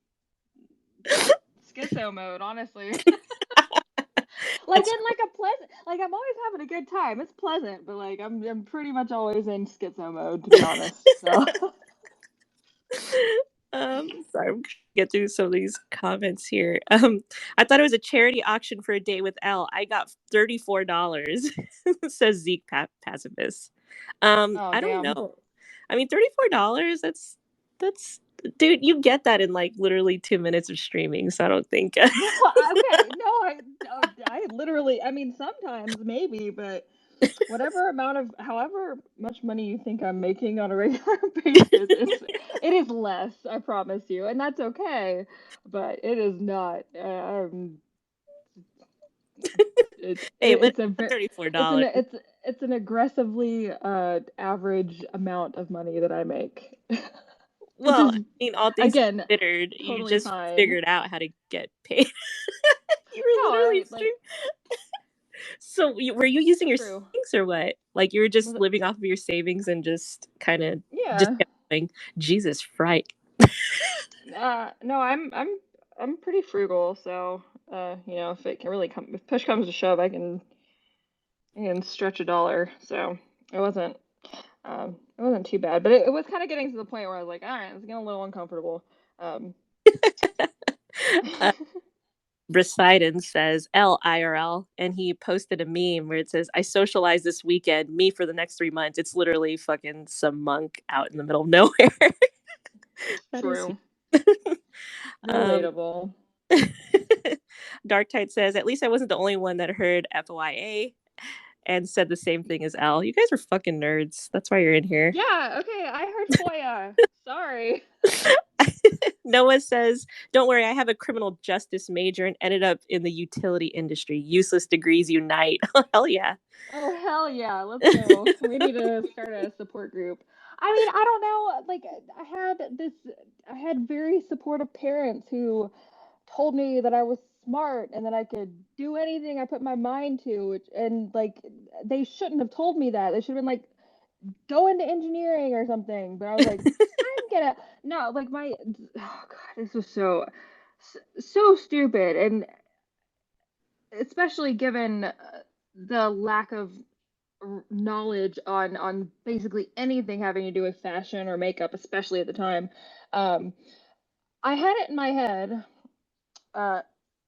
B: schizo mode, honestly. Like in like a pleasant, like I'm always having a good time. It's pleasant, but like I'm pretty much always in schizo mode, to be honest. So
A: sorry, I'm get through some of these comments here. I thought it was a charity auction for a day with Elle. I got $34. Says Zeke Pacifist. I don't know. I mean, $34. That's dude. You get that in like literally 2 minutes of streaming. So I don't think.
B: No, okay, no, I literally. I mean, sometimes maybe, but however much money you think I'm making on a regular basis, it is less. I promise you, and that's okay. But it is not. It's a
A: $34.
B: it's an aggressively average amount of money that I make.
A: Well, I mean, all things
B: again,
A: considered,
B: totally
A: you just
B: fine.
A: figured out how to get paid. You were literally like. So were you using your savings or what? Like you were just living off of your savings and just kind of just kept going. Jesus fright.
B: No, I'm pretty frugal, so you know, if it can really come, if push comes to shove, I can stretch a dollar. So it wasn't too bad, but it was kind of getting to the point where I was like, all right, it's getting a little uncomfortable.
A: Poseidon says LIRL, and he posted a meme where it says, I socialized this weekend, me for the next 3 months. It's literally fucking some monk out in the middle of nowhere.
B: True. Relatable.
A: Dark Tide says, at least I wasn't the only one that heard FOIA and said the same thing as L. You guys are fucking nerds. That's why you're in here.
B: Yeah, okay, I heard FOIA. Sorry.
A: Noah says, don't worry, I have a criminal justice major and ended up in the utility industry. Useless degrees unite. Hell yeah.
B: Oh, hell yeah. Let's go. We need to start a support group. I mean, I don't know. Like, I had very supportive parents who told me that I was smart and that I could do anything I put my mind to. And, like, they shouldn't have told me that. They should have been like, go into engineering or something. But I was like, no, like, oh, God, this was so stupid. And especially given the lack of knowledge on basically anything having to do with fashion or makeup, especially at the time. I had it in my head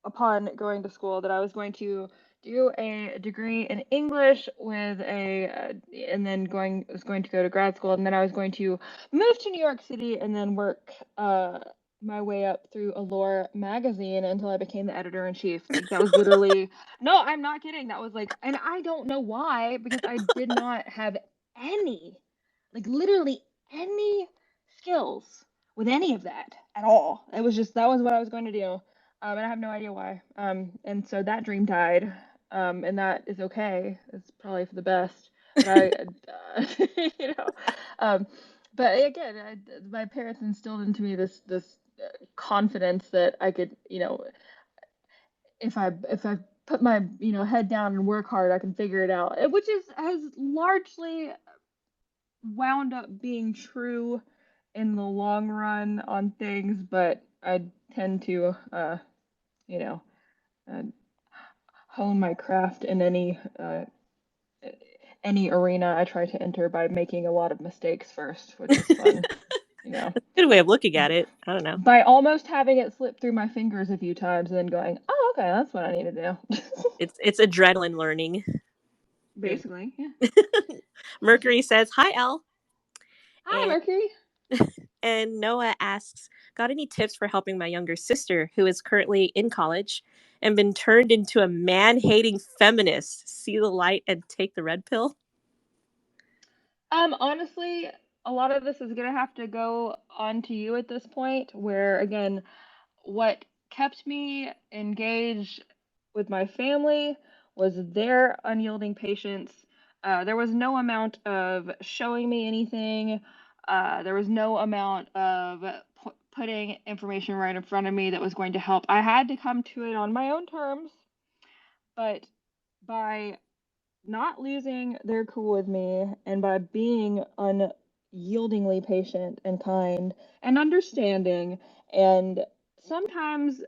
B: upon going to school that I was going to do a degree in English with and then was going to go to grad school, and then I was going to move to New York City and then work my way up through Allure magazine until I became the editor-in-chief. Like that was literally, no, I'm not kidding. That was like, and I don't know why, because I did not have any, like literally any skills with any of that at all. It was just, that was what I was going to do. And I have no idea why. And so that dream died. And that is okay. It's probably for the best. But you know, um, but again, my parents instilled into me this confidence that I could, if I put my head down and work hard, I can figure it out. Which is has largely wound up being true in the long run on things, but I tend to you know uh, hone my craft in any arena I try to enter by making a lot of mistakes first, which is fun. You know,
A: That's a good way of looking at it. I don't know.
B: by almost having it slip through my fingers a few times and then going, oh, okay, that's what I need to do.
A: It's adrenaline learning.
B: Basically, yeah.
A: Mercury says, "Hi, Elle."
B: Hi,
A: And
B: Mercury.
A: and Noah asks, "Got any tips for helping my younger sister who is currently in college and been turned into a man-hating feminist? See the light and take the red pill?"
B: Honestly, a lot of this is gonna have to go on to you at this point, where again, what kept me engaged with my family was their unyielding patience. There was no amount of showing me anything. There was no amount of putting information right in front of me that was going to help. I had to come to it on my own terms, but by not losing their cool with me and by being unyieldingly patient and kind and understanding and sometimes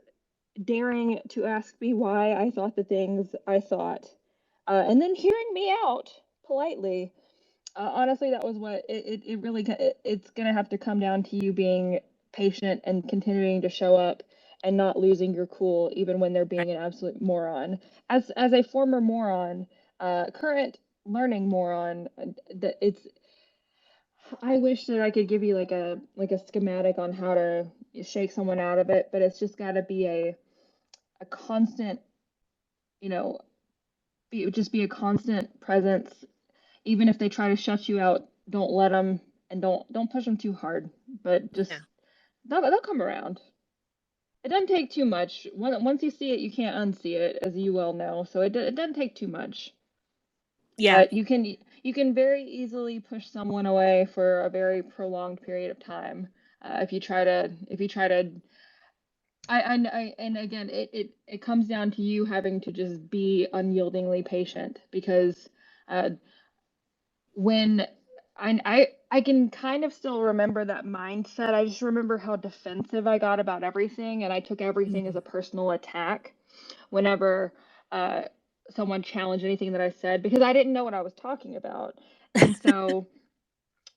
B: daring to ask me why I thought the things I thought, and then hearing me out politely. Honestly, that was what it really it's gonna have to come down to you being patient and continuing to show up and not losing your cool even when they're
A: Right.
B: being an absolute moron. As a former moron, current learning moron, that it's I wish that I could give you like a schematic on how to shake someone out of it, but it's just got to be a constant, you know, just be a constant presence. Even if they try to shut you out, don't let them, and don't push them too hard. But just
A: Yeah.
B: they'll come around. It doesn't take too much. Once you see it, you can't unsee it, as you well know. So it doesn't take too much.
A: Yeah.
B: But you can very easily push someone away for a very prolonged period of time. If you try to and again, it comes down to you having to just be unyieldingly patient because uh, when I can kind of still remember that mindset. I just remember how defensive I got about everything, and I took everything as
A: Mhm.
B: a personal attack whenever uh, someone challenged anything that I said because I didn't know what I was talking about, and so.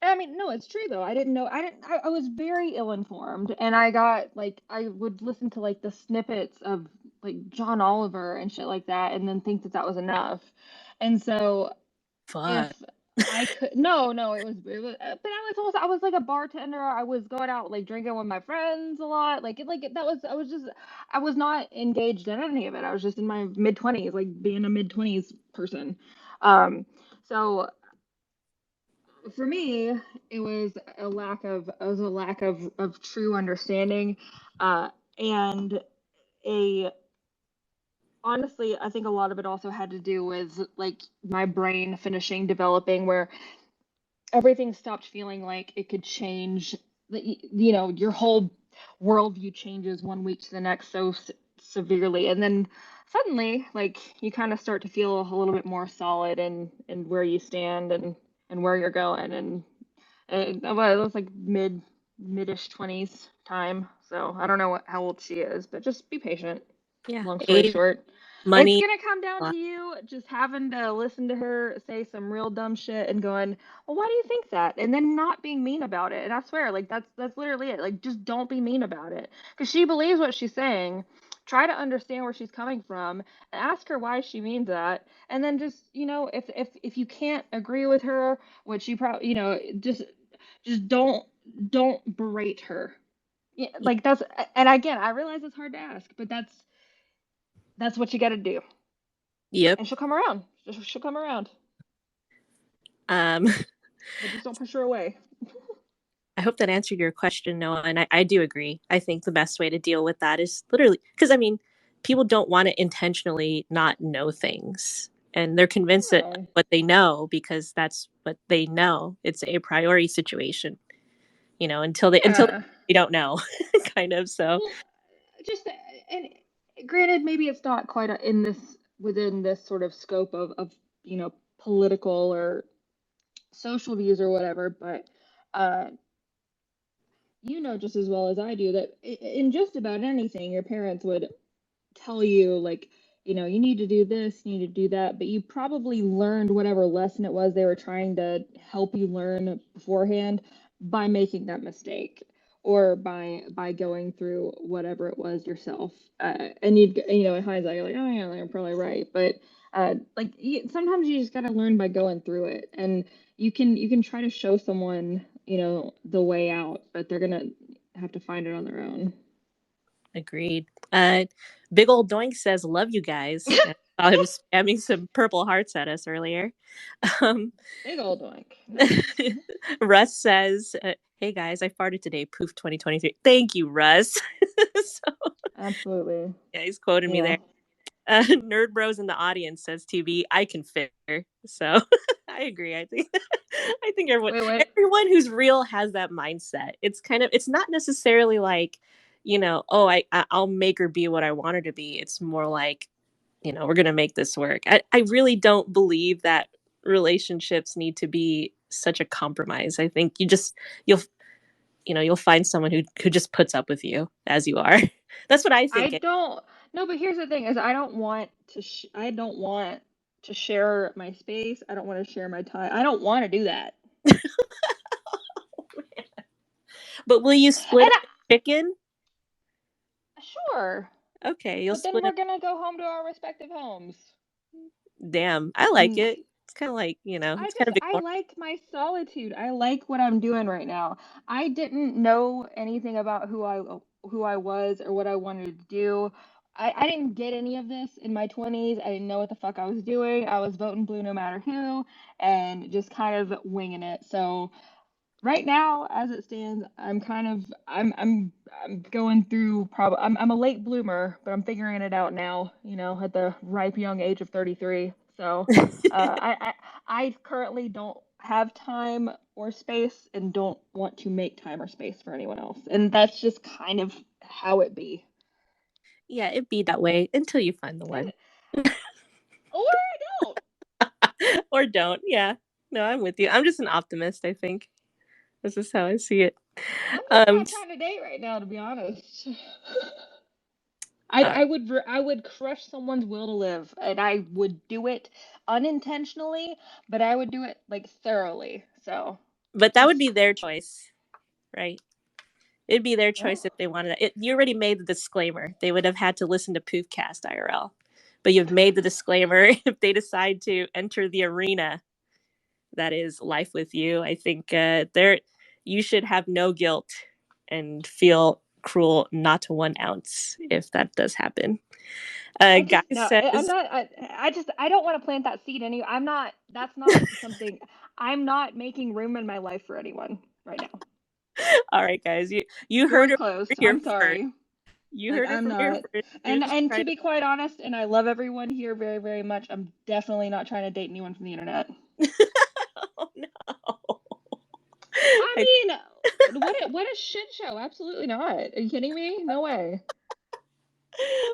B: I mean, no, it's true though. I didn't know. I was very ill-informed, and I got like I would listen to like the snippets of like John Oliver and shit like that, and then think that that was enough. And so if
A: Fuck.
B: I could, no, it was, but I was like a bartender. I was going out like drinking with my friends a lot. That was I was not engaged in any of it. I was just in my mid-20s, like being a mid-20s person. So for me, it was a lack of true understanding, uh, and a honestly, I think a lot of it also had to do with like my brain finishing developing, where everything stopped feeling like it could change. Your whole worldview changes one week to the next so severely, and then suddenly, like you kind of start to feel a little bit more solid in where you stand and where you're going, and well, it was like midish 20s time. So I don't know how old she is, but just be patient.
A: Yeah.
B: Long story
A: Age,
B: short, it's
A: money.
B: gonna come down to you just having to listen to her say some real dumb shit and going, well, why do you think that? And then not being mean about it. And I swear, like that's literally it. Like just don't be mean about it. Because she believes what she's saying. Try to understand where she's coming from and ask her why she means that. And then just, if you can't agree with her, which you probably, just don't berate her. Yeah, like that's, and again, I realize it's hard to ask, but that's what you got to do.
A: Yep.
B: And she'll come around. She'll come around,
A: Um,
B: but just don't push her away.
A: I hope that answered your question, Noah. And I do agree. I think the best way to deal with that is literally because I mean, people don't want to intentionally not know things. And they're convinced that
B: No.
A: what they know because that's what they know. It's a priori situation, until
B: Yeah.
A: they don't know, kind of. So
B: Well, just and granted, maybe it's not quite in this within this sort of scope of political or social views or whatever, but uh, you know just as well as I do that in just about anything, your parents would tell you like, you need to do this, you need to do that, but you probably learned whatever lesson it was they were trying to help you learn beforehand by making that mistake or by going through whatever it was yourself. And in hindsight, you're like, oh yeah, they're probably right. But like sometimes you just gotta learn by going through it, and you can try to show someone, the way out, but they're gonna have to find it on their own.
A: agreed. Big old Doink says, "Love you guys." I saw him spamming some purple hearts at us earlier. Um,
B: Big old doink. Nice.
A: Russ says, "Hey guys, I farted today. Poof 2023." Thank you, Russ. So
B: Absolutely.
A: yeah, he's quoting me
B: Yeah.
A: there. Nerd Bros in the audience says, "TB, I can figure." So I agree. I think I think everyone
B: Wait, what?
A: everyone who's real has that mindset. It's not necessarily like, oh, I'll make her be what I want her to be. It's more like, we're gonna make this work. I really don't believe that relationships need to be such a compromise. I think you'll you'll find someone who just puts up with you as you are. That's what I
B: I
A: think.
B: don't. No, but here's the thing: is I don't want to share my space. I don't want to share my time. I don't want to do that.
A: But will you split
B: And
A: up the chicken?
B: sure,
A: Okay, you'll
B: but then
A: split
B: we're
A: up.
B: gonna go home to our respective homes.
A: Damn, I like
B: And
A: it. It's kind of like, it's kind of
B: I
A: ignored.
B: like my solitude. I like what I'm doing right now. I didn't know anything about who I was or what I wanted to do. I didn't get any of this in my 20s. I didn't know what the fuck I was doing. I was voting blue no matter who and just kind of winging it. So right now, as it stands, I'm going through I'm a late bloomer, but I'm figuring it out now, at the ripe young age of 33. So I currently don't have time or space and don't want to make time or space for anyone else. And that's just kind of how it be.
A: Yeah, it be that way until you find the
B: And
A: one.
B: or I don't.
A: Or don't. Yeah. No, I'm with you. I'm just an optimist, I think. This is how I see it.
B: I'm just
A: Um
B: not trying to date right now, to be honest.
A: uh,
B: I would crush someone's will to live, and I would do it unintentionally, but I would do it like thoroughly. So
A: but that would
B: just
A: be their choice, right? It'd be their
B: well,
A: choice if they wanted it. You already made the disclaimer. They would have had to listen to Poofcast IRL. But you've made the disclaimer if they decide to enter the arena that is life with you. I think there you should have no guilt and feel cruel not to 1 ounce if that does happen.
B: I
A: Guy
B: just no, I'm
A: says,
B: not. I don't want to plant that seed any. I'm not. That's not something. I'm not making room in my life for anyone right now.
A: "All right, guys, you heard
B: Doors
A: it
B: closed.
A: here
B: I'm
A: first.
B: sorry.
A: You
B: Like
A: heard it
B: I'm
A: from here
B: not.
A: first. You're
B: And
A: just
B: and to
A: trying to."
B: be quite honest, and I love everyone here very very much. I'm definitely not trying to date anyone from the internet.
A: Oh no!
B: I
A: I,
B: mean, what a shit show. Absolutely not. Are you kidding me? No way.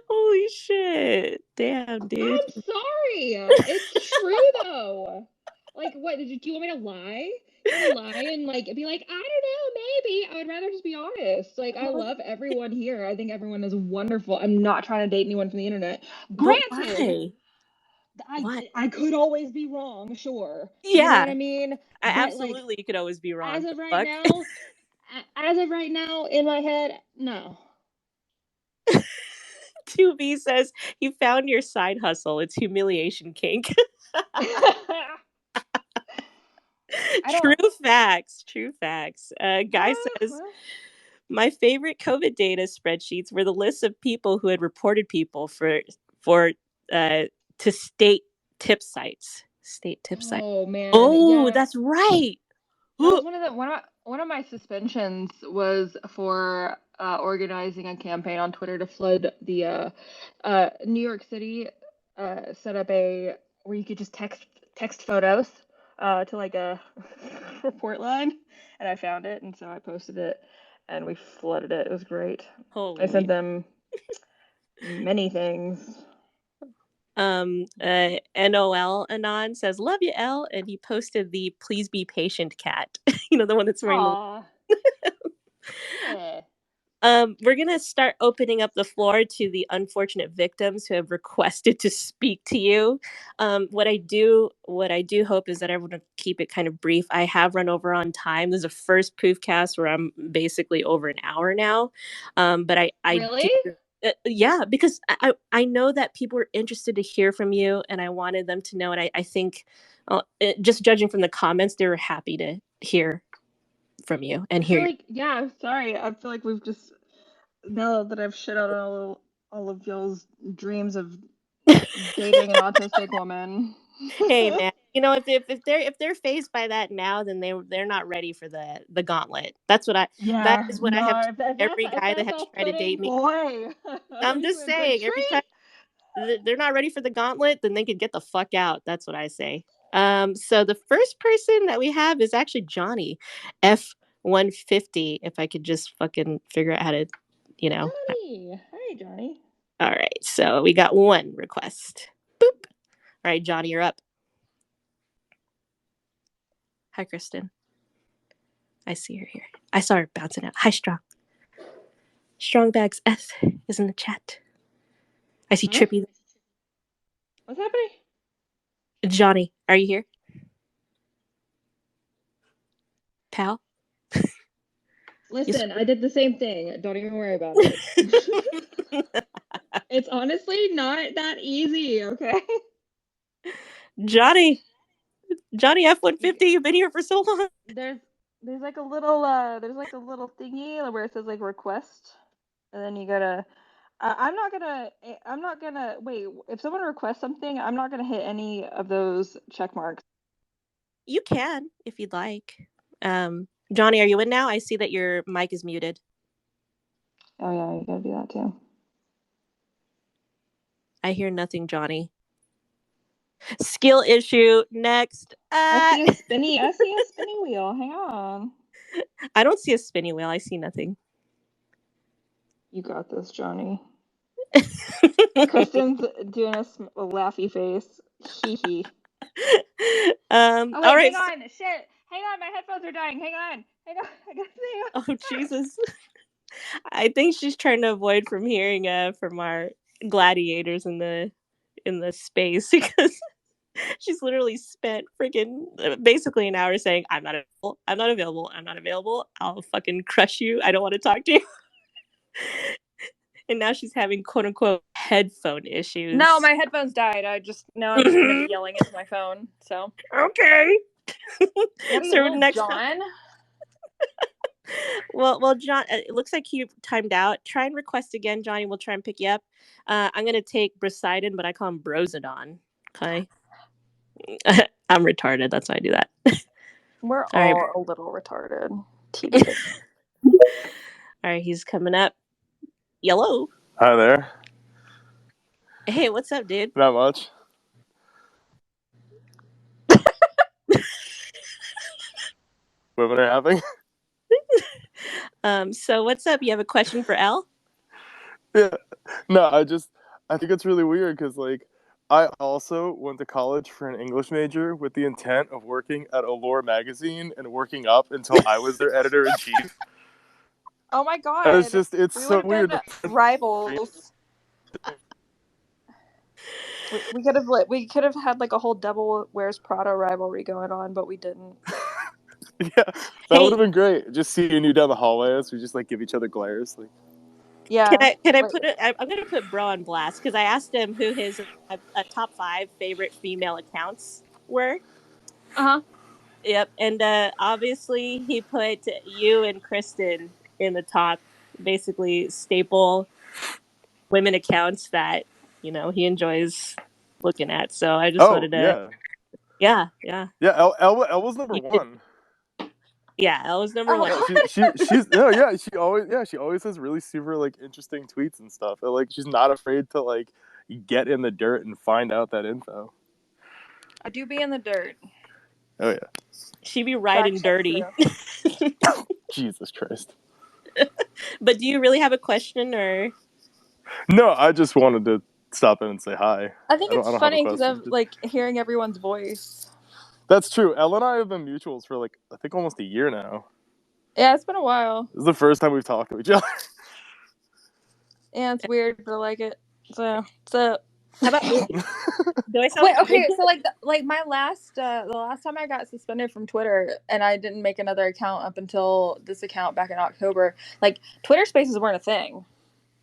A: holy shit! Damn, dude.
B: I'm sorry. It's true though. Like, what do you want me to lie? You want me to lie and like be like, I don't know, maybe. I would rather just be honest. Like, I
A: Well,
B: love everyone here. I think everyone is wonderful. I'm not trying to date anyone from the internet.
A: but
B: Granted,
A: why?
B: I
A: Why?
B: I could always be wrong, sure. You know what
A: Yeah,
B: I mean? But like,
A: absolutely. You could always be
B: as
A: wrong.
B: of
A: The
B: right
A: fuck.
B: now, in my head, no.
A: 2B says he found your side hustle. It's humiliation kink.
B: I
A: True
B: don't.
A: facts. True facts. Guy says
B: Well.
A: My favorite COVID data spreadsheets were the lists of people who had reported people for to state tip sites. State tip sites.
B: Oh man,
A: Oh,
B: yeah.
A: that's right.
B: That was one of my suspensions was for organizing a campaign on Twitter to flood the New York City set up a where you could just text photos to like a report line, and I found it, and so I posted it, and we flooded it. It was great. I sent
A: Holy.
B: them many things.
A: NOL Anon says, "Love you, L," and he posted the "Please be patient" cat. You know, the one that's wearing the.
B: Aw, yeah.
A: We're gonna start opening up the floor to the unfortunate victims who have requested to speak to you. What I do hope is that everyone will keep it kind of brief. I have run over on time. This is the first Poofcast where I'm basically over an hour now, but I do.
B: Really?
A: Yeah, because I know that people are interested to hear from you, and I wanted them to know. And I think, just judging from the comments, they were happy to hear from you and
B: I feel
A: hear.
B: like, yeah, sorry. I feel like we've just now that I've shit out all of y'all's dreams of dating an autistic woman.
A: Hey man, you know, if they're faced by that now, then they're not ready for the gauntlet. That
B: Yeah,
A: is what I have
B: no,
A: told every
B: if
A: guy that
B: that's
A: has tried to date
B: off-putting,
A: me.
B: boy, are
A: I'm
B: you
A: just
B: in for a
A: saying, every time
B: treat?
A: they're not ready for the gauntlet, then they could get the fuck out. That's what I say. So the first person that we have is actually Johnny, F150. If I could just fucking figure out how to, you know.
B: Johnny, hi Johnny.
A: All right, so we got one request. Boop. All right, Johnny, you're up. Hi, Kristen. I see her here. I saw her bouncing out. Hi, Strong. Strong Bags S is in the chat. I see
B: Huh?
A: Trippy.
B: What's happening?
A: Johnny, are you here? Pal?
B: Listen, I did the same thing. Don't even worry about it. It's honestly not that easy, okay?
A: Johnny. Johnny
B: You,
A: F-150, you've been here for so long.
B: there's there's like a little thingy where it says like request, and then you gotta I'm not gonna wait. If someone requests something, I'm not gonna hit any of those check marks.
A: You can, if you'd like. Johnny, are you in now? I see that your mic is muted.
B: Oh yeah, you gotta do that too.
A: I hear nothing, Johnny. Skill issue. Next.
B: I see a spinny wheel. Hang on.
A: I don't see a spinning wheel. I see nothing.
B: You got this, Johnny. Kristen's doing a laughy face. Hee hee. Oh
A: All
B: wait,
A: right.
B: hang on. Shit. Hang on, my headphones are dying. Hang on. Hang on. I gotta say.
A: Oh, Jesus. I think she's trying to avoid from hearing from our gladiators in the space because she's literally spent freaking basically an hour saying, "I'm not available. I'm not available. I'm not available. I'll fucking crush you. I don't want to talk to you." And now she's having quote unquote headphone
B: No,
A: issues.
B: my headphones died. I'm just gonna be yelling into my phone. So.
A: Okay.
B: Bloody
A: So
B: little
A: next
B: John.
A: well, John, it looks like you timed out. Try and request again, Johnny. We'll try and pick you up. I'm gonna take Brosidon, but I call him Brosidon. Okay. I'm retarded. That's why I do that.
B: We're
A: All right.
B: all a little retarded. TBH.
A: All right. He's coming up. Yellow.
C: Hi there.
A: Hey, what's up, dude?
C: Not much. What are having?
A: So what's up? You have a question for L?
C: Yeah. No, I think it's really weird because, like, I also went to college for an English major with the intent of working at Allure magazine and working up until I was their editor in chief.
B: Oh my
C: And
B: god.
C: it's
B: We would
C: so
B: have been
C: weird.
B: rivals. We could have had like a whole Devil Wears Prada rivalry going on, but we didn't.
C: Yeah, that would
A: Hey,
C: have been great. Just seeing you down the hallway as we just like give each other glares. Like,
B: Yeah.
A: can I
B: Like,
A: put it? I'm gonna put Bro on blast because I asked him who his top 5 favorite female accounts were.
B: uh-huh.
A: Yep, and obviously he put you and Kristen in the top, basically staple women accounts that, you know, he enjoys looking at. So I just
C: Oh
A: wanted to,
C: yeah,
A: yeah.
C: yeah. Elle was number
A: You should,
C: one.
A: yeah, Elle was number
B: Oh,
A: one.
C: Yeah, she always has really super like interesting tweets and stuff. And, like she's not afraid to like get in the dirt and find out that info.
B: I do be in the dirt.
C: Oh yeah,
A: She be riding dirty.
C: Jesus Christ.
A: But do you really have a question or?
C: No, I just wanted to stop in and say hi.
B: I think
C: I
B: it's
C: don't have a
B: funny because
C: question.
B: of like hearing everyone's voice.
C: That's true. Elle and I have been mutuals for like I think almost a year now.
B: Yeah, it's been a while.
C: This is the first time we've talked to each other.
B: Yeah, it's weird, but I like it. So
A: How about me? Do I sound
B: wait,
A: like
B: okay, so like my last the last time I got suspended from Twitter and I didn't make another account up until this account back in October, like Twitter Spaces weren't a thing.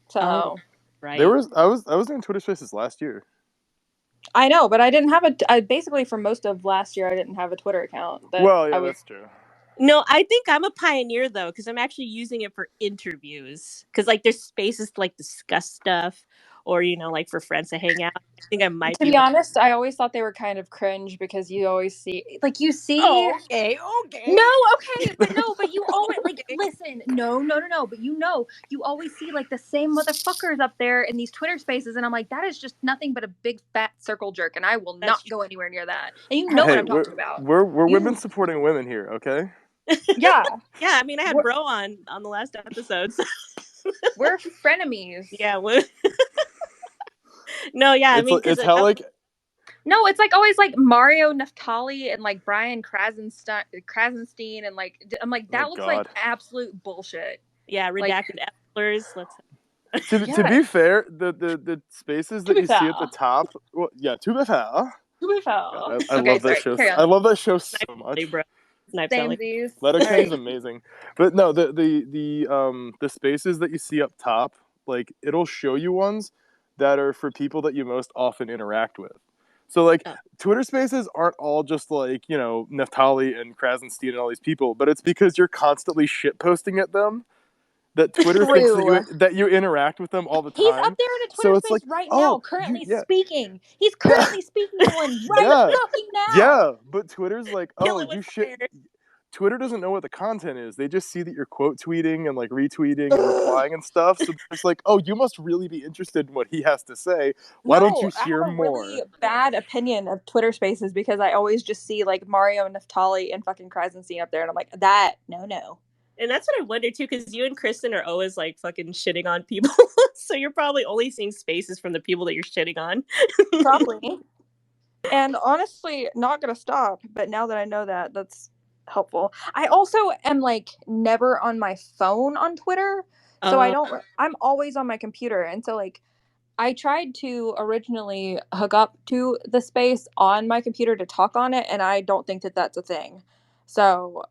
B: So
A: Oh, right.
C: I was doing Twitter Spaces last year.
B: I know, but I didn't have I basically for most of last year I didn't have a Twitter account.
C: Well, yeah, that's true.
A: No, I think I'm a pioneer though, because I'm actually using it for interviews. Because like there's spaces to like discuss stuff, or you know, like for friends to hang out. I think I might
B: To
A: be
B: be
A: one.
B: honest, I always thought they were kind of cringe because you always see
A: Oh, okay.
B: No, okay, but you always like listen. No, but you always see like the same motherfuckers up there in these Twitter spaces, and I'm like, that is just nothing but a big fat circle jerk, and I will not go anywhere near that. And you know what I'm talking about.
C: We're women supporting women here, okay?
B: Yeah,
A: yeah. I mean, I had Bro on the last episode. So.
B: We're frenemies.
A: Yeah. No, yeah. I mean,
C: it's how like.
B: No, it's like always like Mario Naftali and like Brian Krasenstein and like I'm like that looks like absolute bullshit.
A: Yeah, redacted Epsilers.
C: To be fair, the spaces that you see at the top, well, yeah, to be fair. I love that show. I love that show so much. Letterkenny's amazing, but no, the spaces that you see up top, like it'll show you ones that are for people that you most often interact with. So like Twitter spaces aren't all just like, you know, Naftali and Krasenstein and all these people, but it's because you're constantly shit posting at them that Twitter thinks that you interact with them all the time.
B: He's up there in a Twitter space right now, currently speaking. He's currently speaking to one right fucking now.
C: Yeah, but Twitter's like, oh, you shit. Twitter doesn't know what the content is. They just see that you're quote tweeting and like retweeting and replying and stuff. So it's like, oh, you must really be interested in what he has to say. Why don't you hear more? I have a really
B: bad opinion of Twitter Spaces because I always just see like Mario Naftali and fucking Krasenstein up there, and I'm like, that no.
A: And that's what I wonder too, because you and Kristen are always like fucking shitting on people. So you're probably only seeing spaces from the people that you're shitting on.
B: Probably. And honestly, not gonna stop. But now that I know that, that's helpful. I also am like never on my phone on Twitter. So I'm always on my computer. And so like I tried to originally hook up to the space on my computer to talk on it, and I don't think that that's a thing. So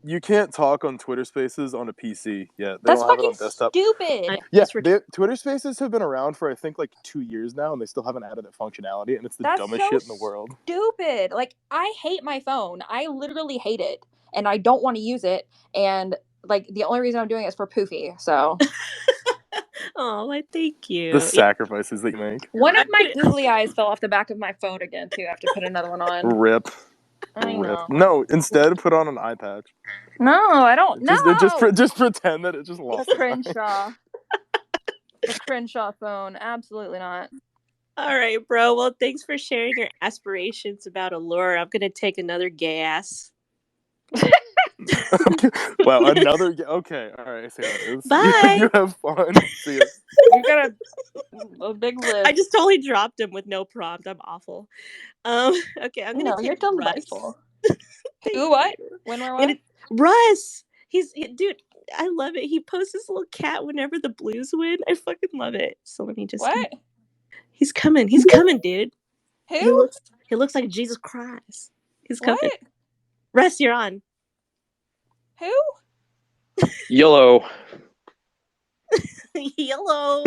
C: you can't talk on Twitter Spaces on a PC yet. They
B: That's
C: don't have it on desktop.
B: Stupid.
C: Yeah, Twitter Spaces have been around for I think like 2 years now, and they still haven't added that functionality, and it's the dumbest shit in the world.
B: Stupid. Like I hate my phone. I literally hate it, and I don't want to use it. And like the only reason I'm doing it is for Poofy. So.
A: Oh, I thank you.
C: The sacrifices that you make.
B: One of my googly eyes fell off the back of my phone again too. I have to put another one on.
C: Rip. No, instead put on an eye patch.
B: No, I don't know.
C: Just pretend that it just lost.
B: The Crenshaw. The Crenshaw phone. Absolutely not.
A: All right, bro. Well, thanks for sharing your aspirations about Allure. I'm gonna take another gay ass.
C: Okay. Wow, another. Okay, all right. I see how it is.
A: Bye.
C: You have fun. See ya.
B: You got a big list.
A: I just totally dropped him with no prompt. I'm awful. Okay, I'm gonna take
B: you're delightful.
A: Russ.
B: Who? What? When? Where? What?
A: Russ. Dude. I love it. He posts his little cat whenever the Blues win. I fucking love it. So let me just.
B: What?
A: He's coming. He's coming, dude.
B: Who?
A: He looks like Jesus Christ. He's coming.
B: What?
A: Russ, you're on.
B: Who?
D: Yellow.
A: Yellow.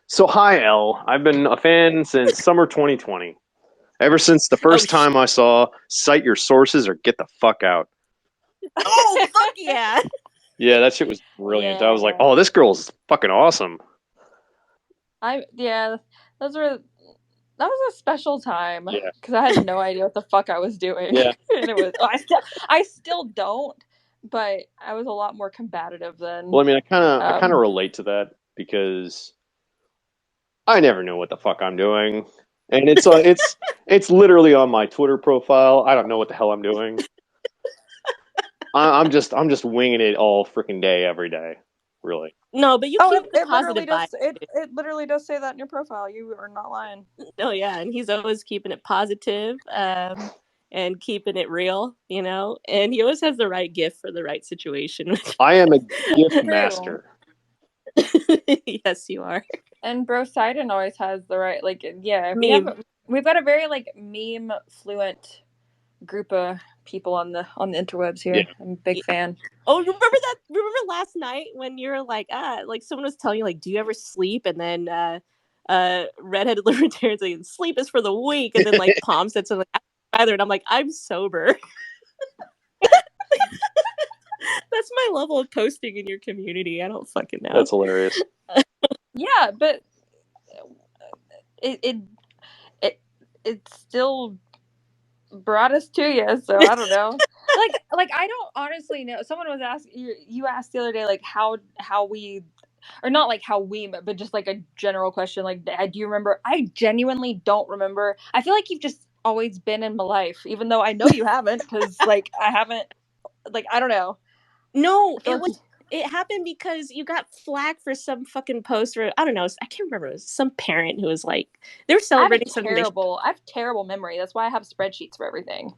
D: So hi, Elle. I've been a fan since summer 2020. Ever since the first time I saw "Cite your sources or get the fuck out."
A: Oh, fuck yeah.
D: Yeah, that shit was brilliant.
B: Yeah.
D: I was like, oh, this girl's fucking awesome.
B: That was a special time.
D: Yeah.
B: Because I had no idea what the fuck I was doing.
D: Yeah.
B: And I still don't, but I was a lot more combative then.
D: Well, I mean, I kind of relate to that because I never know what the fuck I'm doing, and it's literally on my Twitter profile. I don't know what the hell I'm doing. I'm just winging it all freaking day, every day, really.
A: No, but you keep the positive vibe.
B: It literally does say that in your profile. You are not lying.
A: Oh yeah, and he's always keeping it positive, and keeping it real, you know. And he always has the right gift for the right situation.
D: I am a gift master.
A: Yes, you are.
B: And Bro Sidon always has the right, like, yeah. We've got a very like meme fluent group of people on the interwebs here. Yeah. I'm a big fan.
A: Oh, remember last night when you were like someone was telling you, like, do you ever sleep? And then redheaded libertarians like, sleep is for the weak, and then like Palm said something like, either, and I'm like, I'm sober. That's my level of posting in your community. I don't fucking know.
D: That's hilarious.
B: Yeah, but it still brought us to you, so I don't know. like I don't honestly know. Someone was asking you asked the other day, like, how we, or not like how we, but just like a general question, like, do you remember? I genuinely don't remember. I feel like you've just always been in my life, even though I know you haven't, because like I haven't, like, I don't know.
A: No, it happened because you got flagged for some fucking post, or I don't know, I can't remember. It was some parent who was like, they were celebrating something.
B: I have terrible memory. That's why I have spreadsheets for everything.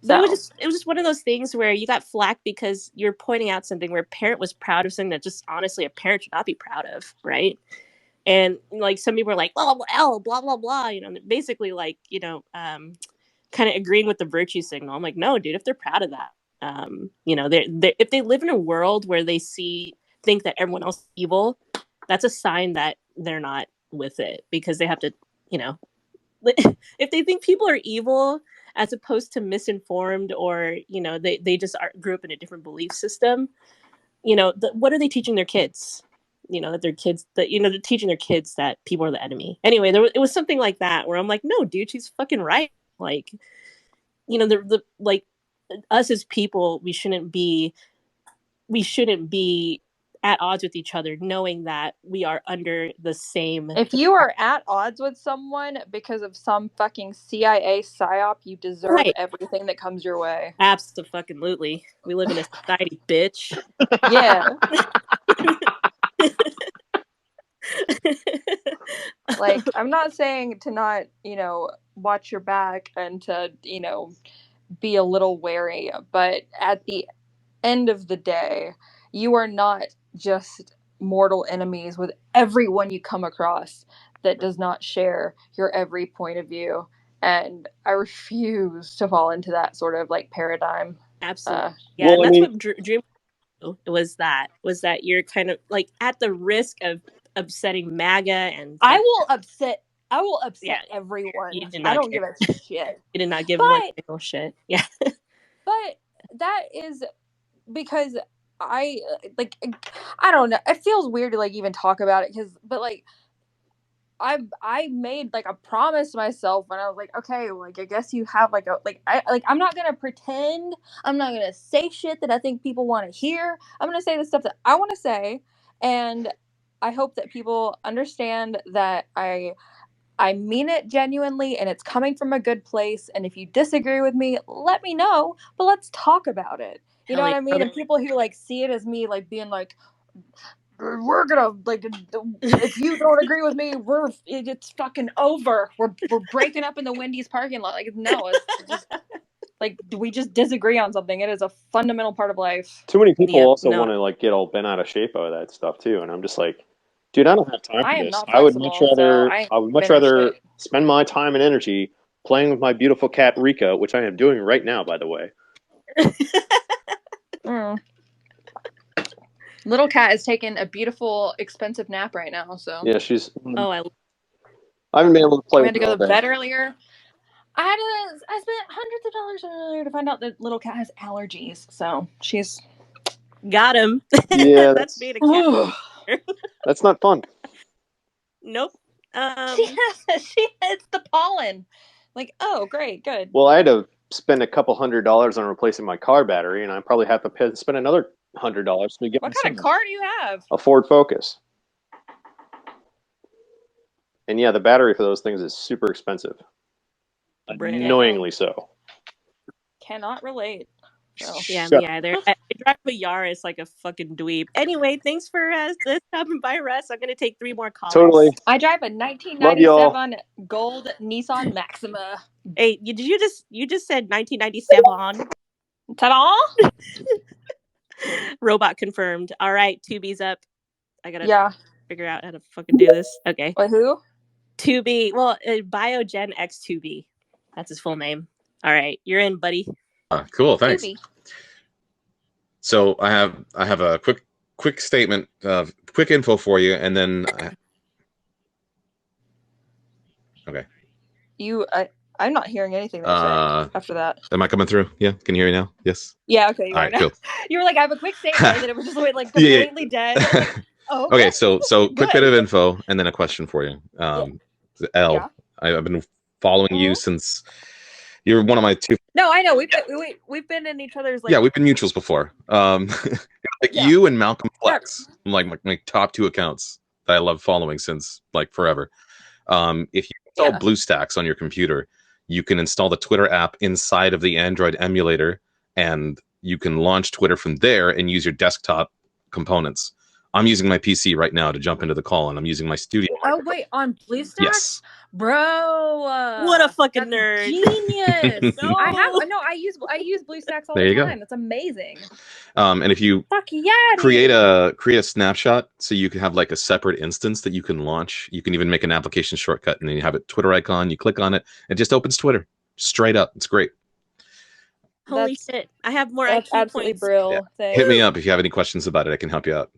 A: But it was just one of those things where you got flagged because you're pointing out something where a parent was proud of something that just honestly a parent should not be proud of, right? And like some people were like, well, blah blah blah, you know, basically like, you know, kind of agreeing with the virtue signal. I'm like, no, dude, if they're proud of that, you know, if they live in a world where they think that everyone else is evil, that's a sign that they're not with it, because they have to, you know, if they think people are evil as opposed to misinformed, or, you know, they just grew up in a different belief system, you know, what are they teaching their kids? You know, that their kids, that, you know, they're teaching their kids that people are the enemy. Anyway, it was something like that where I'm like, no, dude, she's fucking right. Like, you know, the like, us as people, we shouldn't be at odds with each other, knowing that we are under the same.
B: If you are at odds with someone because of some fucking CIA psyop, you deserve everything that comes your way.
A: Absolutely. We live in a society, bitch.
B: Yeah. Like, I'm not saying to not, you know, watch your back and to, you know, be a little wary, but at the end of the day, you are not just mortal enemies with everyone you come across that does not share your every point of view. And I refuse to fall into that sort of like paradigm.
A: Absolutely. Yeah, well, that's what Dream was that you're kind of like at the risk of upsetting MAGA, and
B: I will upset everyone. I don't give a shit.
A: You did not give one single shit. Yeah.
B: But that is because I don't know. It feels weird to like even talk about it, but like I made like a promise to myself when I was like, okay, like I guess you have like I'm not gonna pretend. I'm not gonna say shit that I think people want to hear. I'm gonna say the stuff that I want to say, and I hope that people understand that I mean it genuinely, and it's coming from a good place. And if you disagree with me, let me know, but let's talk about it. You know what I mean? And people who like see it as me like being like, we're gonna like, if you don't agree with me, it's fucking over. We're breaking up in the Wendy's parking lot. Like, no, it's just like, we just disagree on something. It is a fundamental part of life.
D: Too many people want to like get all bent out of shape over that stuff too, and I'm just like, dude, I don't have time for this. I would much rather spend my time and energy playing with my beautiful cat Rika, which I am doing right now, by the way.
B: Little cat is taking a beautiful, expensive nap right now. So
D: yeah, she's.
B: I
D: haven't been able to play.
B: We had to go to bed earlier. I spent hundreds of dollars earlier to find out that little cat has allergies, so she's
A: got him.
D: Yeah,
A: That's being a cat.
D: That's not fun.
A: Nope.
B: It's the pollen. Like, oh, great, good.
D: Well, I had to spend a couple $100 on replacing my car battery, and I probably have to spend another $100 to get.
B: What kind of car do you have?
D: A Ford Focus. And yeah, the battery for those things is super expensive. Annoyingly so.
B: Cannot relate.
A: Oh. Yeah, me either. I drive a Yaris like a fucking dweeb. Anyway, thanks for stopping by, Russ. I'm going to take 3 more calls.
D: Totally.
B: I drive a 1997 gold Nissan Maxima.
A: Hey, you just said 1997.
B: Ta-da!
A: Robot confirmed. All right, Tubi's up. I got to figure out how to fucking do this. Okay.
B: Wait, who?
A: Tubi. Well, Biogen X Tubi. That's his full name. All right, you're in, buddy.
E: Cool, thanks.
B: Tubi.
E: So I have a quick statement, quick info for you, and then okay.
B: I'm not hearing anything after that.
E: Am I coming through? Yeah, can you hear me now? Yes.
B: Yeah. Okay.
E: All right. Cool.
B: You were like, I have a quick statement, and then it was just like completely dead. Like, oh. Okay.
E: Okay. So quick bit of info, and then a question for you. Elle, I've been following you since. You're one of my 2.
B: No, I know. We've been in each other's like.
E: Yeah, we've been mutuals before. You and Malcolm Flex, like my top 2 accounts that I love following since like forever. If you install BlueStacks on your computer, you can install the Twitter app inside of the Android emulator, and you can launch Twitter from there and use your desktop components. I'm using my PC right now to jump into the call, and I'm using my studio.
B: Oh wait, on BlueStacks?
E: Yes.
B: Bro,
A: what a fucking nerd!
B: Genius. I use BlueStacks all the time. That's amazing.
E: And if you create a snapshot, so you can have like a separate instance that you can launch. You can even make an application shortcut, and then you have a Twitter icon. You click on it, it just opens Twitter straight up. It's great.
A: Holy shit! I have more
B: IQ absolutely
A: points.
B: Brill thing.
E: Hit me up if you have any questions about it. I can help you out.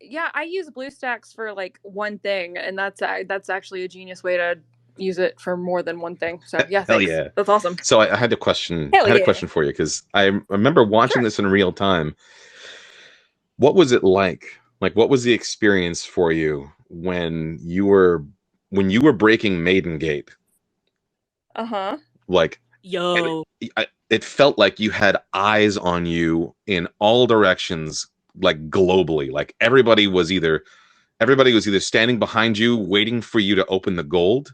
B: Yeah, I use BlueStacks for like one thing, and that's actually a genius way to use it for more than one thing. So yeah,
E: hell yeah,
B: that's awesome.
E: So I had a question. A question for you, because I remember watching this in real time. What was it like? Like, what was the experience for you when you were breaking Maidengate? Like, it felt like you had eyes on you in all directions, like globally. Like everybody was either standing behind you waiting for you to open the gold,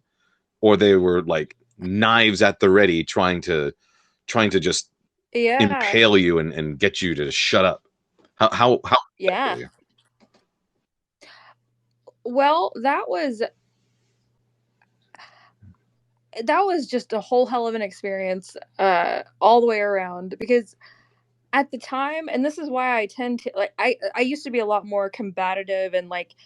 E: or they were like knives at the ready trying to just impale you and get you to shut up. How
B: Well, that was just a whole hell of an experience all the way around, because at the time, and this is why I tend to like, I used to be a lot more combative and like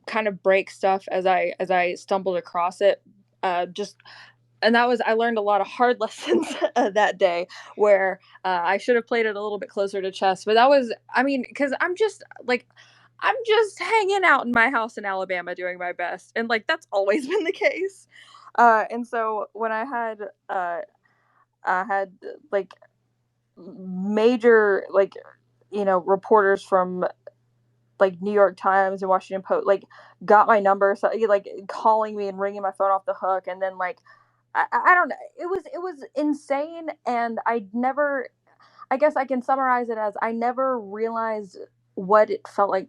B: kind of break stuff as I stumbled across it. And I learned a lot of hard lessons that day, where I should have played it a little bit closer to chess. But that was, because I'm just hanging out in my house in Alabama doing my best, and like that's always been the case. And so when I had like major reporters from like New York Times and Washington Post like got my number, so like calling me and ringing my phone off the hook, and then like I don't know, it was insane, and I guess I can summarize it as I never realized what it felt like,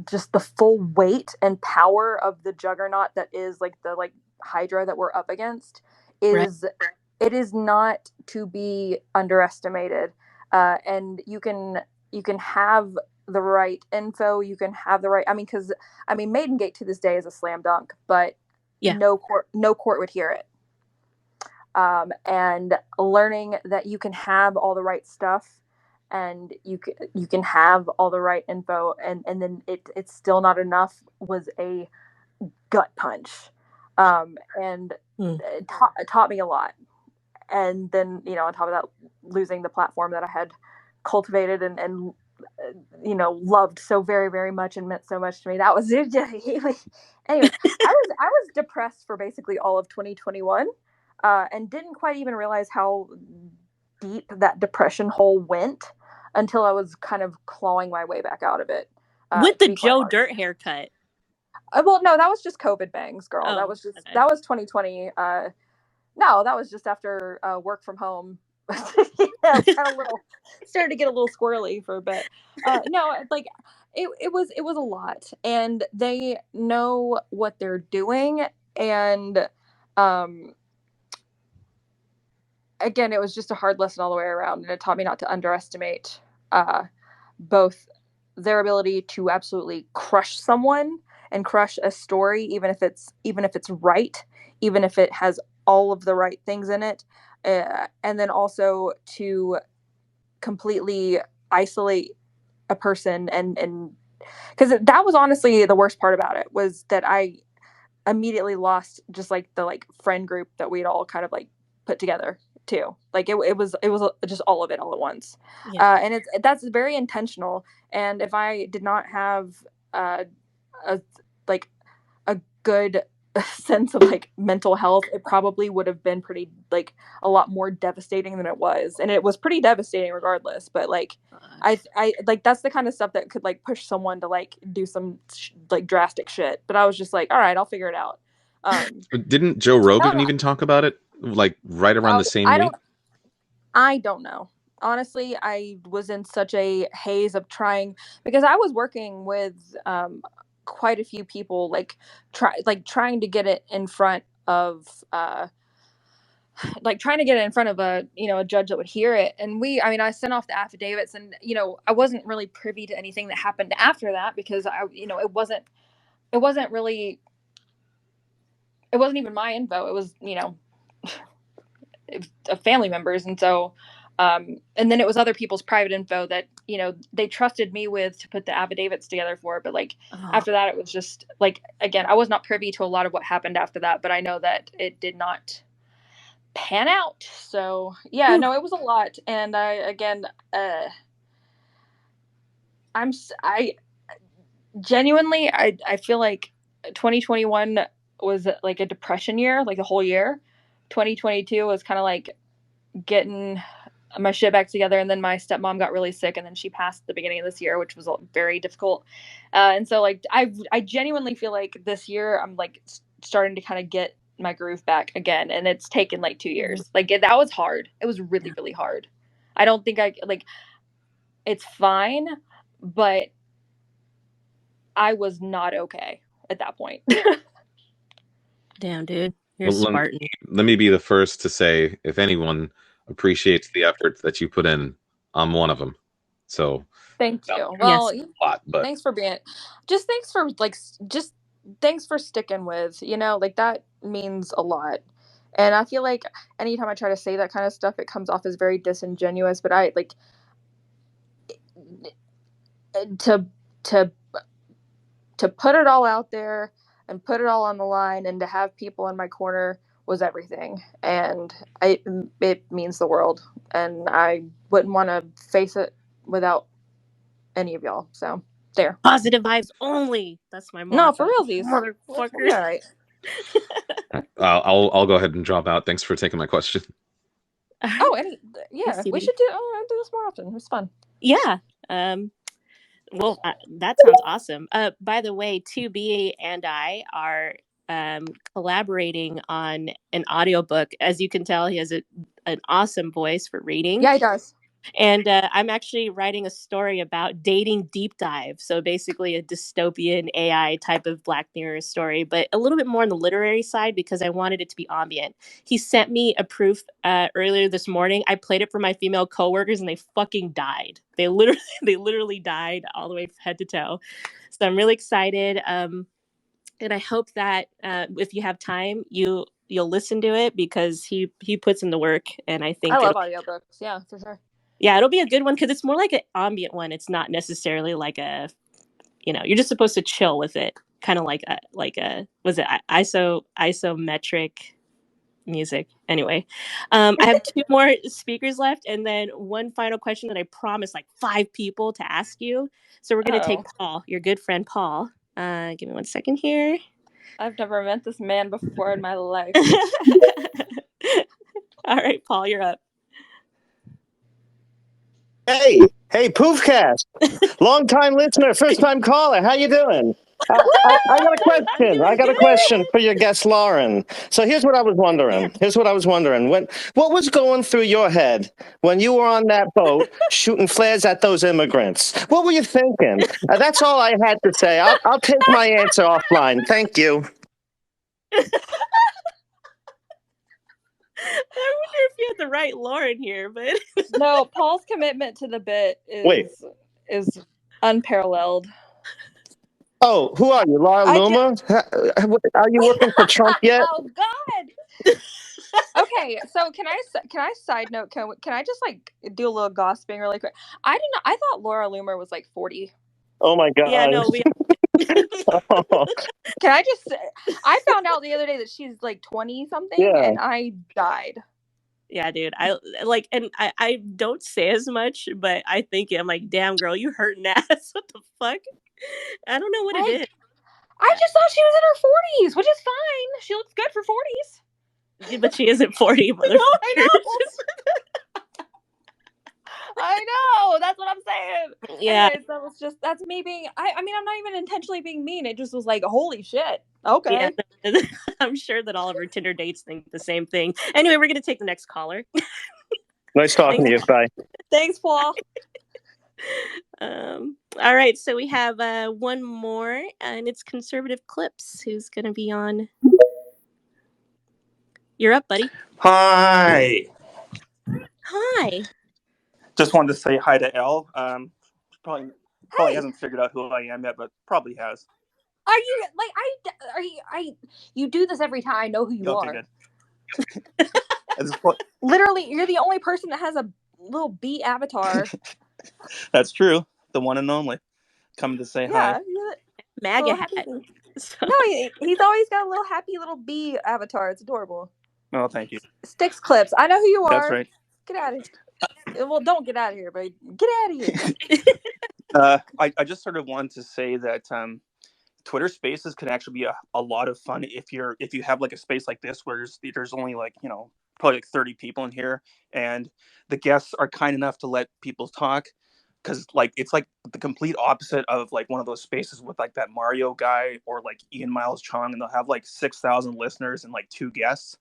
B: just the full weight and power of the juggernaut that is like the Hydra that we're up against is right. It is not to be underestimated, and you can have the right info, you can have the right, because Maidengate to this day is a slam dunk, but no court would hear it. And learning that you can have all the right stuff, and you can have all the right info, and then it's still not enough, was a gut punch, and it taught me a lot. And then on top of that, losing the platform that I had cultivated and
F: loved so very, very much and meant so much to me. That was it. Anyways, I was depressed for basically all of 2021, and didn't quite even realize how deep that depression hole went until I was kind of clawing my way back out of it.
A: With the Joe Dirt haircut.
F: Well, no, that was just COVID bangs, girl.
A: Oh,
F: that was 2020. No, that was just after work from home. Kind of started to get a little squirrely for a bit. No, like it was a lot, and they know what they're doing, and again, it was just a hard lesson all the way around, and it taught me not to underestimate both their ability to absolutely crush someone and crush a story, even if it's right, even if it has all of the right things in it, and then also to completely isolate a person, and because that was honestly the worst part about it, was that I immediately lost just like the friend group that we'd all kind of put together too. It was just all of it all at once. Yeah. And that's very intentional. And if I did not have a good sense of mental health, it probably would have been pretty a lot more devastating than it was. And it was pretty devastating regardless, but I that's the kind of stuff that could push someone to do some drastic shit. But I was just all right, I'll figure it out.
E: Didn't Joe Rogan even talk about it right around the same week?
F: I don't know. Honestly, I was in such a haze of trying, because I was working with quite a few people, trying to get it in front of trying to get it in front of a judge that would hear it. And I sent off the affidavits, and I wasn't really privy to anything that happened after that, because it wasn't even my info. It was of family members. And so and then it was other people's private info that they trusted me with to put the affidavits together for. But after that, it was just again, I was not privy to a lot of what happened after that, but I know that it did not pan out. So yeah. No, it was a lot. And I genuinely, I feel like 2021 was a depression year, the whole year. 2022 was kind of getting my shit back together, and then my stepmom got really sick, and then she passed at the beginning of this year, which was very difficult. And so I genuinely feel like this year I'm starting to kind of get my groove back again, and it's taken 2 years. That was hard. It was really, really hard. I don't think it's fine, but I was not okay at that point.
A: Damn, dude. You're a Spartan.
E: Let me be the first to say, if anyone appreciates the effort that you put in, I'm one of them. So
F: thank you. Well,
E: yes, a lot, but
F: thanks for being, just thanks for sticking with, that means a lot. And I feel like anytime I try to say that kind of stuff, it comes off as very disingenuous, but I to put it all out there and put it all on the line, and to have people in my corner was everything. And it means the world, and I wouldn't want to face it without any of y'all. So there.
A: Positive vibes only. That's my motto.
F: No, for realsies.
A: Motherfuckers.
F: All right.
E: I'll go ahead and drop out. Thanks for taking my question.
F: Oh, yeah, we should do this more often. It's fun.
A: Yeah. Well, that sounds awesome. By the way, 2B and I are collaborating on an audiobook. As you can tell, he has an awesome voice for reading.
F: Yeah, he does.
A: And I'm actually writing a story about dating deep dive. So basically a dystopian AI type of Black Mirror story, but a little bit more on the literary side, because I wanted it to be ambient. He sent me a proof earlier this morning. I played it for my female coworkers, and they fucking died. They literally died all the way head to toe. So I'm really excited. And I hope that if you have time, you'll listen to it, because he puts in the work, and I think
F: I love audiobooks. Yeah, for sure.
A: Yeah, it'll be a good one, because it's more like an ambient one. It's not necessarily you're just supposed to chill with it. Kind of like a was it isometric? music. Anyway, I have 2 more speakers left, and then one final question that I promised like 5 people to ask you. So we're gonna take Paul, your good friend Paul. Give me 1 second here.
F: I've never met this man before in my life.
A: All right, Paul, you're up.
G: Hey, Poofcast, long time listener, first time caller. How you doing? I got a question. I got a question for your guest, Lauren. So here's what I was wondering. What was going through your head when you were on that boat shooting flares at those immigrants? What were you thinking? That's all I had to say. I'll take my answer offline. Thank you.
A: I wonder if you had the right Lauren here, but
F: no, Paul's commitment to the bit is unparalleled.
G: Oh, who are you, Laura Luma? Are you working for Trump yet?
F: Oh God. Okay, so can I side note? Can I just like do a little gossiping really quick? I thought Laura Loomer was like 40.
G: Oh my God.
A: Yeah, no,
F: Can I just say, I found out the other day that she's like 20 something, and I died.
A: Yeah, dude. I don't say as much, but I think I'm like, damn girl, you hurting ass. What the fuck? I don't know what it is.
F: I just thought she was in her 40s, which is fine. She looks good for 40s.
A: Yeah, but she isn't 40, motherfucker.
F: I know. I know. That's what I'm saying.
A: Yeah.
F: Anyways, that's me being. I mean, I'm not even intentionally being mean. It just was like, holy shit. Okay.
A: Yeah, I'm sure that all of our Tinder dates think the same thing. Anyway, we're gonna take the next caller.
G: Nice talking to you. Bye.
F: Thanks, Paul.
A: All right, so we have one more, and it's Conservative Clips, who's gonna be on. You're up, buddy.
H: Hi.
A: Hi.
H: Just wanted to say hi to Elle. Probably hasn't figured out who I am yet, but probably has.
F: Are you like you do this every time? I know who you are.
H: Good.
F: Literally, you're the only person that has a little bee avatar.
H: That's true. The one and only. Coming to say hi.
A: MAGA hat.
F: No, he's always got a little happy little bee avatar. It's adorable.
H: Oh, thank you.
F: Sticks Clips. I know who you are.
H: That's right.
F: Get out of here. Well, don't get out of here, but get out of here.
H: I just sort of wanted to say that Twitter Spaces can actually be a lot of fun if you have like a space like this where there's only like, probably like 30 people in here, and the guests are kind enough to let people talk, because like it's like the complete opposite of like one of those spaces with like that Mario guy or like Ian Miles Chong, and they'll have like 6,000 listeners and like 2 guests.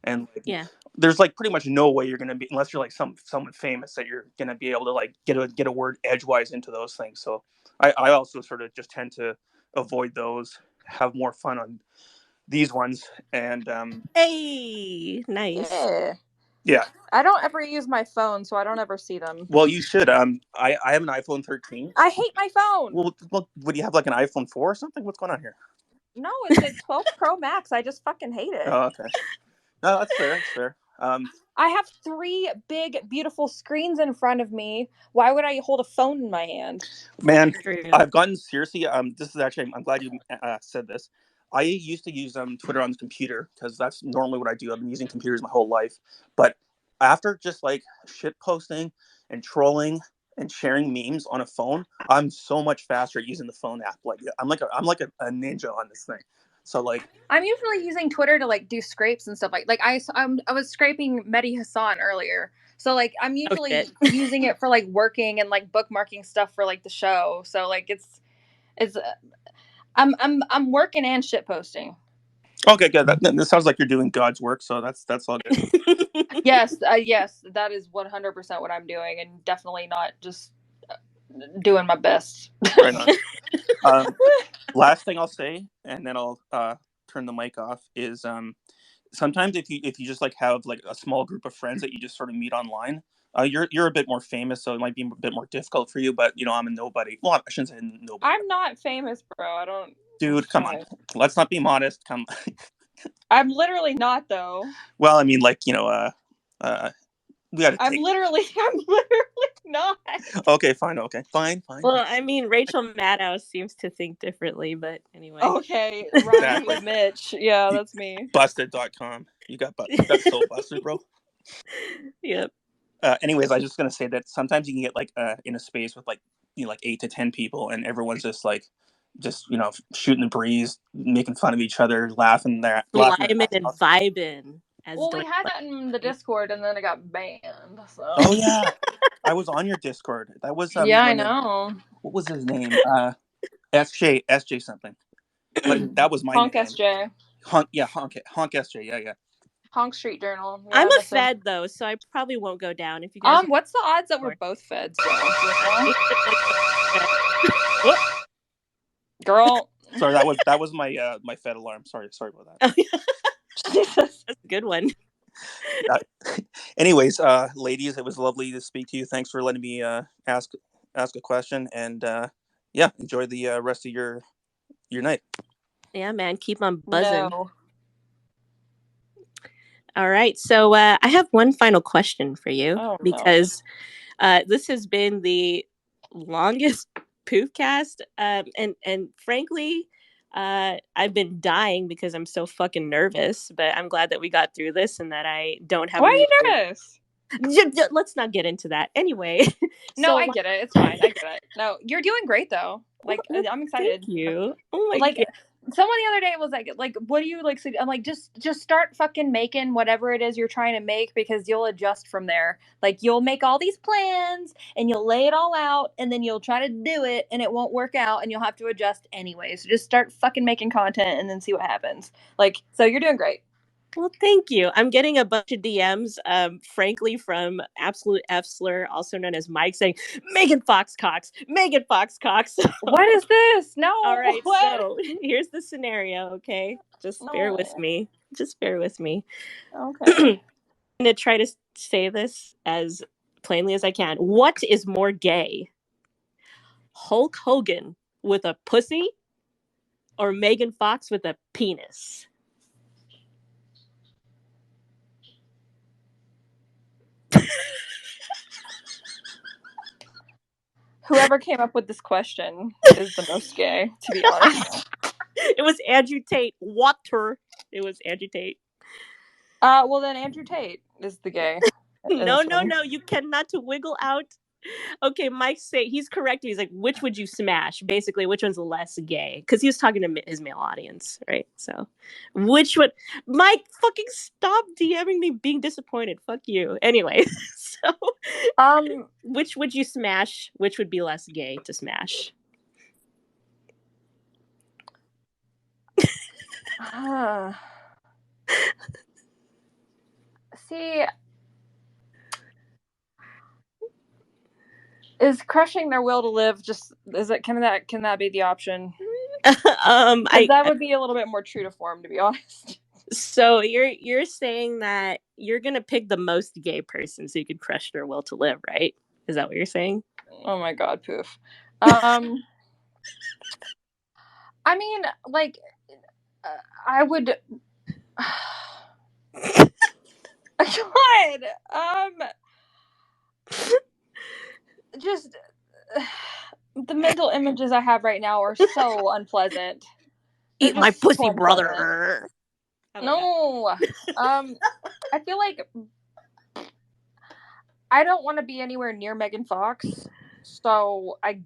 H: And like, there's like pretty much no way you're going to be, unless you're like someone famous, that you're going to be able to like get a word edgewise into those things. So I also sort of just tend to avoid those, have more fun on these ones. And
A: hey, nice.
H: Yeah.
F: I don't ever use my phone, so I don't ever see them.
H: Well, you should. I have an iPhone 13.
F: I hate my phone.
H: Well, would you have like an iPhone 4 or something? What's going on here?
F: No, it's a 12 Pro Max. I just fucking hate it.
H: Oh, okay. No, that's fair. That's fair.
F: I have 3 big, beautiful screens in front of me. Why would I hold a phone in my hand?
H: Man, I've gotten seriously. This is actually. I'm glad you said this. I used to use Twitter on the computer because that's normally what I do. I've been using computers my whole life. But after just like shit posting and trolling and sharing memes on a phone, I'm so much faster at using the phone app. Like I'm like a ninja on this thing. So like
F: I'm usually using Twitter to like do scrapes and stuff like I was scraping Mehdi Hassan earlier. So like I'm usually using it for like working and like bookmarking stuff for like the show. So like it's I'm working and shit posting.
H: Okay, good. That sounds like you're doing God's work, so that's all good.
F: Yes, that is 100% what I'm doing, and definitely not just doing my best.
H: Right on. Last thing I'll say, and then I'll turn the mic off, is sometimes if you just like have like a small group of friends that you just sort of meet online, you're a bit more famous, so it might be a bit more difficult for you. But I'm a nobody. Well, I shouldn't say nobody.
F: I'm not famous, bro. I don't.
H: Dude, come on. Let's not be modest. Come.
F: I'm literally not, though.
H: Well, I mean, like
F: I'm literally not.
H: Okay, fine. Okay, fine.
A: Well, I mean, Rachel Maddow seems to think differently, but anyway.
F: Okay, rhyming with Mitch. Yeah, that's me.
H: Busted.com. You got so busted, bro.
A: Yep.
H: Anyways, I was just gonna say that sometimes you can get like in a space with like 8 to 10 people, and everyone's just shooting the breeze, making fun of each other, laughing their
A: Bliming and vibing.
F: Well, we had that in the Discord, and then it got banned. So.
H: Oh yeah, I was on your Discord. That was
F: yeah, I know.
H: What was his name? SJ something. But that was my
F: Honk
H: name.
F: SJ.
H: Honk SJ. Yeah.
F: Honk Street Journal. Yeah,
A: I'm a Fed though, so I probably won't go down if you guys.
F: What's the odds that we're both Feds? Girl.
H: Sorry, that was my my Fed alarm. Sorry about that.
A: That's a good one.
H: Anyways, ladies, it was lovely to speak to you. Thanks for letting me ask a question, and enjoy the rest of your night.
A: Yeah, man, keep on buzzing.
F: No.
A: All right, so I have one final question for you because this has been the longest Poofcast, and frankly, I've been dying because I'm so fucking nervous. But I'm glad that we got through this and that I don't have.
F: Why are you nervous?
A: Let's not get into that. Anyway.
F: No, I get it. It's fine. I get it. No, you're doing great though. Like, I'm excited.
A: Thank you. Oh my
F: God.
A: God.
F: Someone the other day was like, what do you like? I'm like, just start fucking making whatever it is you're trying to make, because you'll adjust from there. Like, you'll make all these plans and you'll lay it all out, and then you'll try to do it and it won't work out and you'll have to adjust anyway. So just start fucking making content and then see what happens. Like, so you're doing great.
A: Well, thank you. I'm getting a bunch of DMs, frankly, from Absolute F-Slur, also known as Mike, saying, Megan Fox Cox.
F: What is this? No.
A: All right, so here's the scenario, okay? Just bear with me. Okay. I'm going to try to say this as plainly as I can. What is more gay? Hulk Hogan with a pussy or Megan Fox with a penis?
F: Whoever came up with this question is the most gay, to be honest.
A: It was Andrew Tate. It was Andrew Tate.
F: Well, then Andrew Tate is the gay.
A: No. You cannot wiggle out. Okay, Mike he's correct. He's like, which would you smash? Basically, which one's less gay? Because he was talking to his male audience, right? So, which would Mike fucking stop DMing me being disappointed? Fuck you. Anyway, so which would you smash? Which would be less gay to smash?
F: See, is crushing their will to live can that be the option? That would be a little bit more true to form, to be honest.
A: So you're saying that you're gonna pick the most gay person so you could crush their will to live, right? Is that what you're saying?
F: Oh my God, Poof. I mean, like, I would. God, just the mental images I have right now are so unpleasant.
A: Eat my pussy, brother.
F: No, I feel like I don't want to be anywhere near Megan Fox, so I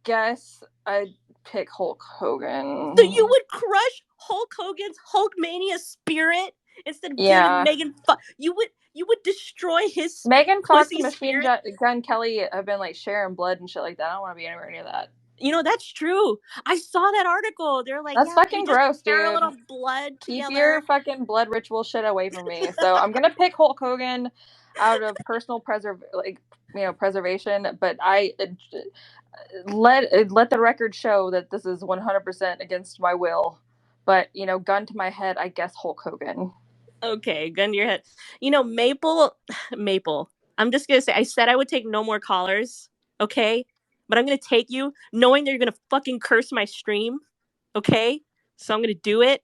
F: guess I'd pick Hulk Hogan.
A: So you would crush Hulk Hogan's Hulkmania spirit instead of getting Megan Fox? You would destroy his
F: Megan Fox and Machine Gun Kelly have been like sharing blood and shit like that. I don't want to be anywhere near that.
A: You know, that's true. I saw that article. They're like,
F: that's fucking gross, dude.
A: A little blood
F: Keep
A: together.
F: your fucking blood ritual shit away from me. So I'm gonna pick Hulk Hogan out of personal preservation, but I let the record show that this is 100% against my will. But gun to my head, I guess Hulk Hogan.
A: Okay, gun to your head. Maple. I'm just gonna say, I said I would take no more callers. Okay. But I'm going to take you knowing that you're going to fucking curse my stream. Okay? So I'm going to do it.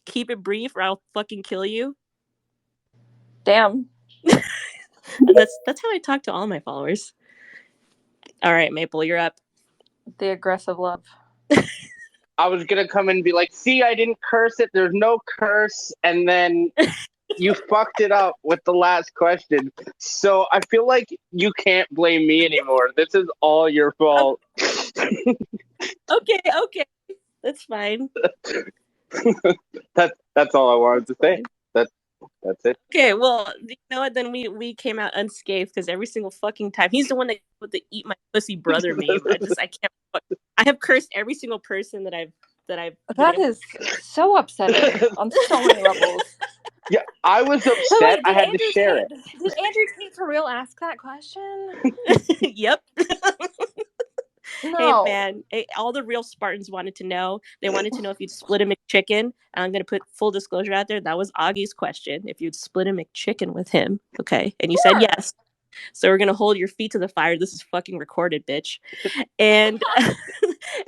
A: Keep it brief or I'll fucking kill you.
F: Damn.
A: And that's how I talk to all my followers. All right, Maple, you're up.
F: The aggressive love.
I: I was gonna come and be like, see, I didn't curse it. There's no curse, and then you fucked it up with the last question. So I feel like you can't blame me anymore. This is all your fault.
A: Okay. That's fine.
I: That's all I wanted to say. That's it.
A: Okay, well, you know what? Then we came out unscathed because every single fucking time he's the one that put the "eat my pussy brother" meme. I can't. I have cursed every single person that I've.
F: That is so upsetting on so many levels.
I: Yeah, I was upset. I had to share it.
F: Did Andrew Tate for real ask that question?
A: Yep.
F: No.
A: Hey man, all the real Spartans wanted to know. They wanted to know if you'd split a McChicken. I'm gonna put full disclosure out there. That was Augie's question. If you'd split a McChicken with him, okay? And you said yes. So we're gonna hold your feet to the fire. This is fucking recorded, bitch. And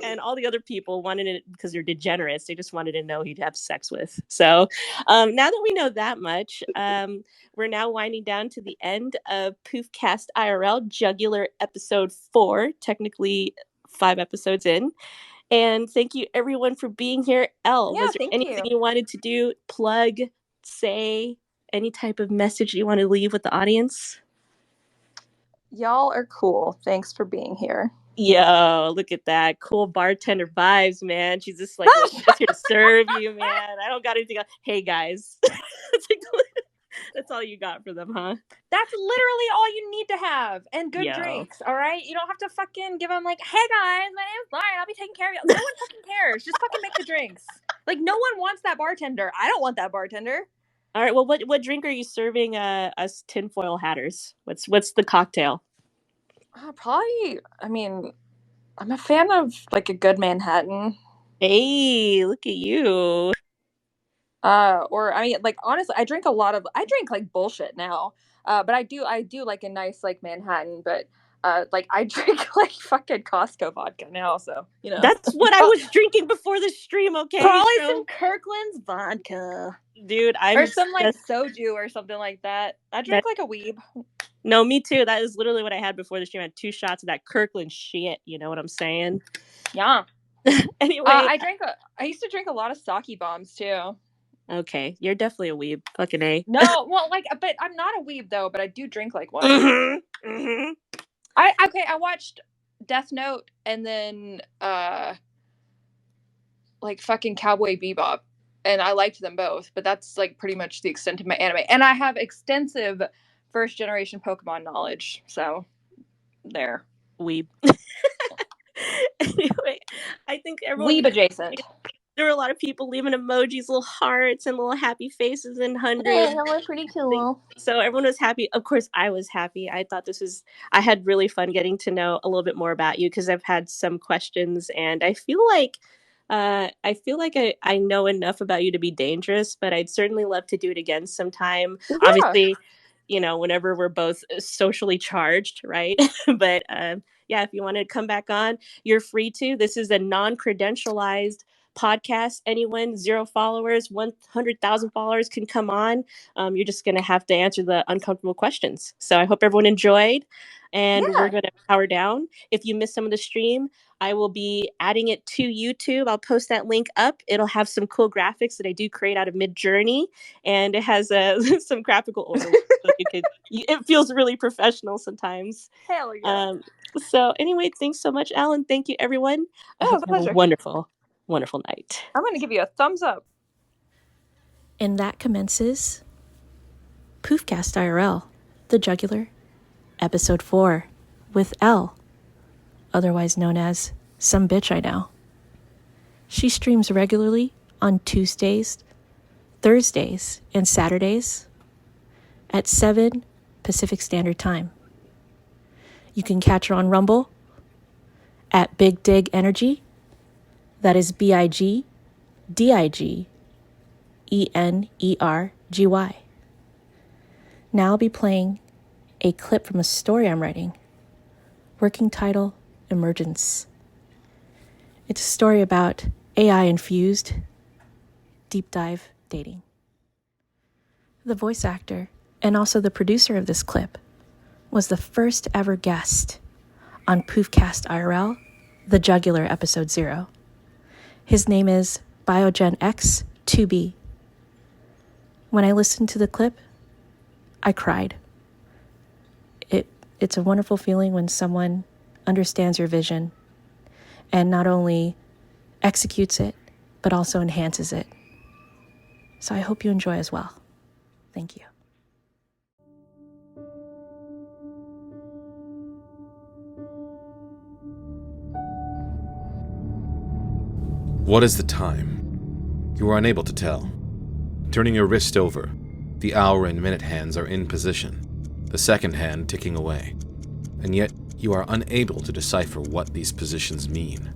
A: and all the other people wanted it because they're degenerates. They just wanted to know who he'd have sex with. So now that we know that much, we're now winding down to the end of PoofcastIRL Jugular episode 4, technically 5 episodes in. And thank you everyone for being here. Elle, was there anything you wanted to do, plug, say, any type of message you want to leave with the audience?
F: Y'all are cool. Thanks for being here.
A: Yo, look at that. Cool bartender vibes, man. She's just like, well, she's just here to serve you, man. I don't got anything else. Hey, guys. That's all you got for them, huh?
F: That's literally all you need to have. And good drinks, all right? You don't have to fucking give them like, hey, guys, my name's Lauren. I'll be taking care of you. No one fucking cares. Just fucking make the drinks. Like, no one wants that bartender. I don't want that bartender.
A: All right, well, what drink are you serving us tinfoil hatters? What's the cocktail?
F: Probably, I mean, I'm a fan of like a good Manhattan.
A: Hey, look at you.
F: Or I mean, like honestly, I drink like bullshit now. But I do like a nice like Manhattan, but like I drink like fucking Costco vodka now, so you know.
A: That's what I was drinking before the stream, okay?
F: Probably some Kirkland's vodka.
A: Dude,
F: or some like soju or something like that. I drink like a weeb.
A: No, me too. That is literally what I had before the stream. I had 2 shots of that Kirkland shit. You know what I'm saying?
F: Yeah.
A: Anyway,
F: I used to drink a lot of sake bombs too.
A: Okay, you're definitely a weeb. Fucking A.
F: No, well, like, but I'm not a weeb though. But I do drink like one. I watched Death Note and then like fucking Cowboy Bebop, and I liked them both. But that's like pretty much the extent of my anime. And I have extensive first generation Pokemon knowledge. So there,
A: weeb. Anyway, I think everyone
F: weeb adjacent.
A: There were a lot of people leaving emojis, little hearts, and little happy faces in hundreds.
F: That was pretty cool.
A: So everyone was happy. Of course, I was happy. I thought I had really fun getting to know a little bit more about you because I've had some questions, and I feel like I know enough about you to be dangerous, but I'd certainly love to do it again sometime. Yeah. Obviously, you know, whenever we're both socially charged, right? But yeah, if you want to come back on, you're free to. This is a non-credentialized podcast. Anyone, 0 followers, 100,000 followers can come on. You're just going to have to answer the uncomfortable questions. So I hope everyone enjoyed, and we're going to power down. If you missed some of the stream, I will be adding it to YouTube. I'll post that link up. It'll have some cool graphics that I do create out of Midjourney, and it has some graphical order. So it feels really professional sometimes.
F: Hell yeah.
A: So anyway, thanks so much, Alan. Thank you, everyone.
F: Oh, it was a pleasure.
A: Wonderful night.
F: I'm going to give you a thumbs up.
A: And that commences PoofcastIRL, The Jugular, Episode 4, with Elle, otherwise known as someb1tchiknow. She streams regularly on Tuesdays, Thursdays, and Saturdays at 7 Pacific Standard Time. You can catch her on Rumble at Big Dig Energy. That is BIGDIGENERGY. Now I'll be playing a clip from a story I'm writing. Working title, Immergence. It's a story about AI-infused deep dive dating. The voice actor and also the producer of this clip was the first ever guest on PoofcastIRL, The Jugular Episode 0. His name is Biogen X 2B. When I listened to the clip, I cried. It's a wonderful feeling when someone understands your vision and not only executes it, but also enhances it. So I hope you enjoy as well. Thank you.
J: What is the time? You are unable to tell. Turning your wrist over, the hour and minute hands are in position, the second hand ticking away, and yet you are unable to decipher what these positions mean.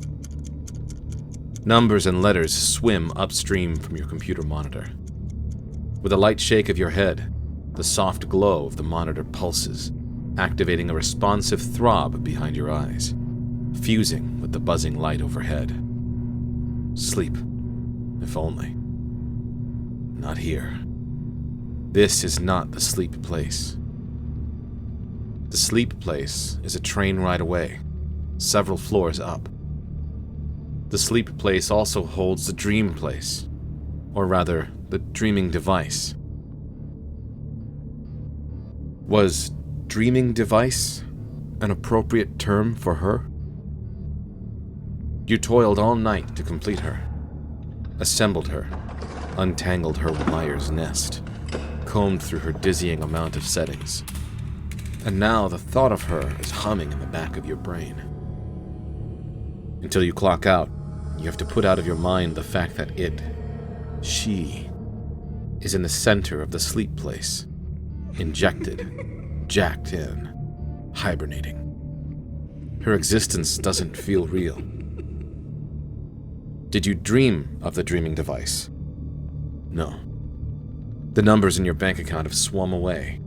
J: Numbers and letters swim upstream from your computer monitor. With a light shake of your head, the soft glow of the monitor pulses, activating a responsive throb behind your eyes, fusing with the buzzing light overhead. Sleep, if only. Not here. This is not the sleep place. The sleep place is a train ride away, several floors up. The sleep place also holds the dream place, or rather, the dreaming device. Was dreaming device an appropriate term for her? You toiled all night to complete her, assembled her, untangled her wire's nest, combed through her dizzying amount of settings. And now the thought of her is humming in the back of your brain. Until you clock out, you have to put out of your mind the fact that she, is in the center of the sleep place, injected, jacked in, hibernating. Her existence doesn't feel real. Did you dream of the dreaming device? No. The numbers in your bank account have swum away,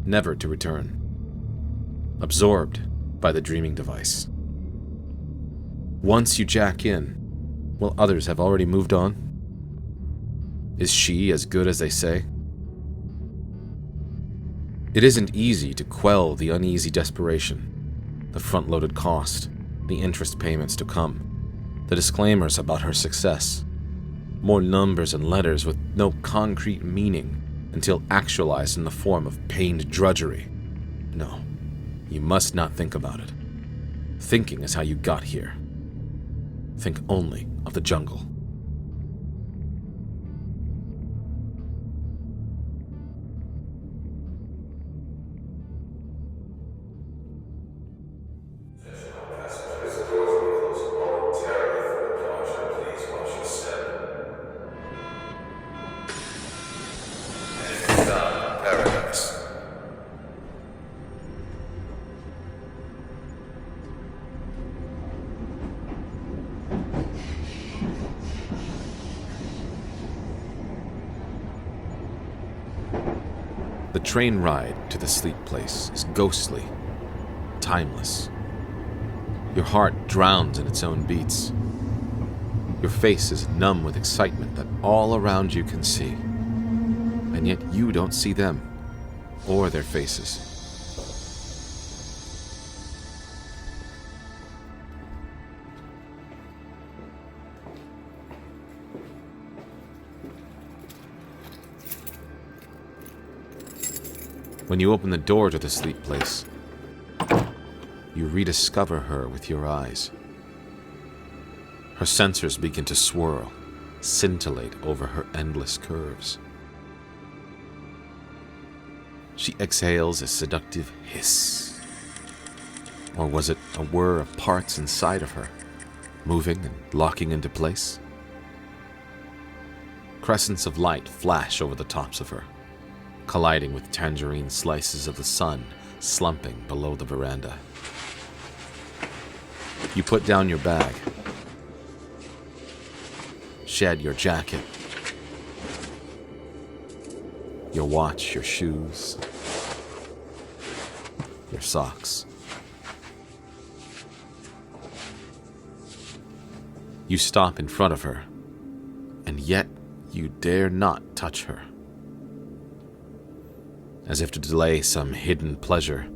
J: never to return. Absorbed by the dreaming device. Once you jack in, will others have already moved on? Is she as good as they say? It isn't easy to quell the uneasy desperation, the front-loaded cost, the interest payments to come, the disclaimers about her success, more numbers and letters with no concrete meaning until actualized in the form of pained drudgery. No, you must not think about it. Thinking is how you got here. Think only of the jungle. The train ride to the sleep place is ghostly, timeless. Your heart drowns in its own beats. Your face is numb with excitement that all around you can see, and yet you don't see them or their faces. When you open the door to the sleep place, you rediscover her with your eyes. Her sensors begin to swirl, scintillate over her endless curves. She exhales a seductive hiss. Or was it a whir of parts inside of her, moving and locking into place? Crescents of light flash over the tops of her, colliding with tangerine slices of the sun slumping below the veranda. You put down your bag, shed your jacket, your watch, your shoes, your socks. You stop in front of her, and yet you dare not touch her. As if to delay some hidden pleasure,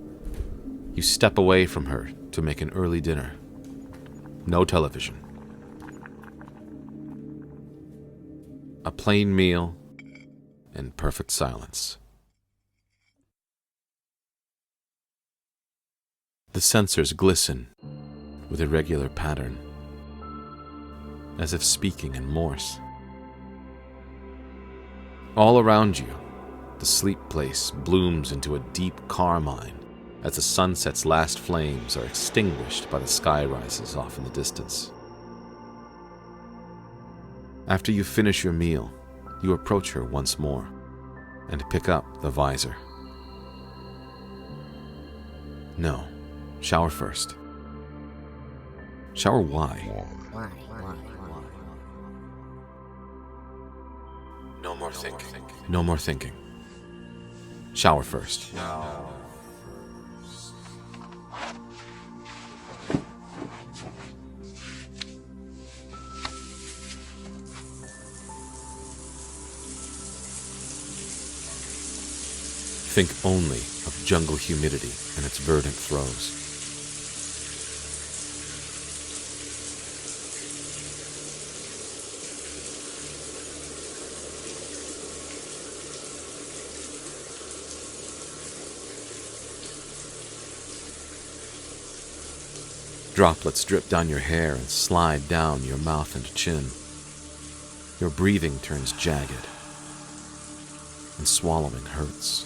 J: You step away from her to make an early dinner. No television. A plain meal and perfect silence. The sensors glisten with irregular pattern, as if speaking in Morse. All around you, the sleep place blooms into a deep carmine as the sunset's last flames are extinguished by the sky rises off in the distance. After you finish your meal, you approach her once more and pick up the visor. No, shower first. Shower why? No more thinking. No more thinking. Shower first. Think only of jungle humidity and its verdant throes. Droplets drip down your hair and slide down your mouth and chin. Your breathing turns jagged, and swallowing hurts.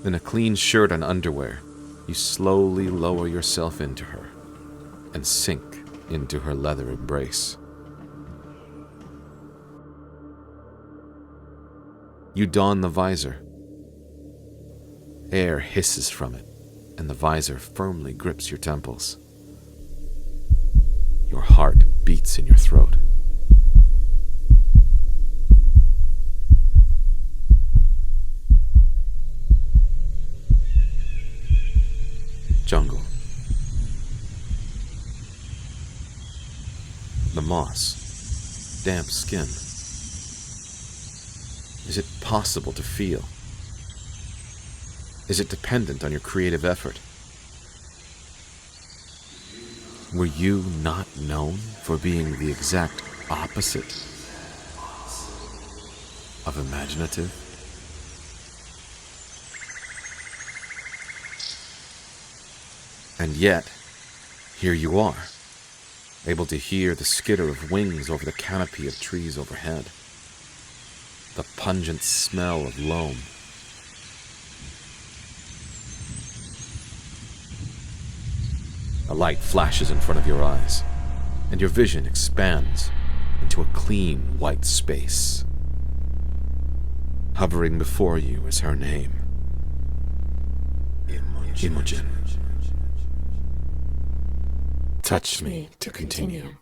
J: In a clean shirt and underwear, you slowly lower yourself into her and sink into her leather embrace. You don the visor. Air hisses from it, and the visor firmly grips your temples. Your heart beats in your throat. Jungle. The moss. Damp skin. Is it possible to feel? Is it dependent on your creative effort? Were you not known for being the exact opposite of imaginative? And yet, here you are, able to hear the skitter of wings over the canopy of trees overhead, the pungent smell of loam. A light flashes in front of your eyes, and your vision expands into a clean white space. Hovering before you is her name, Immergence. Touch me to continue.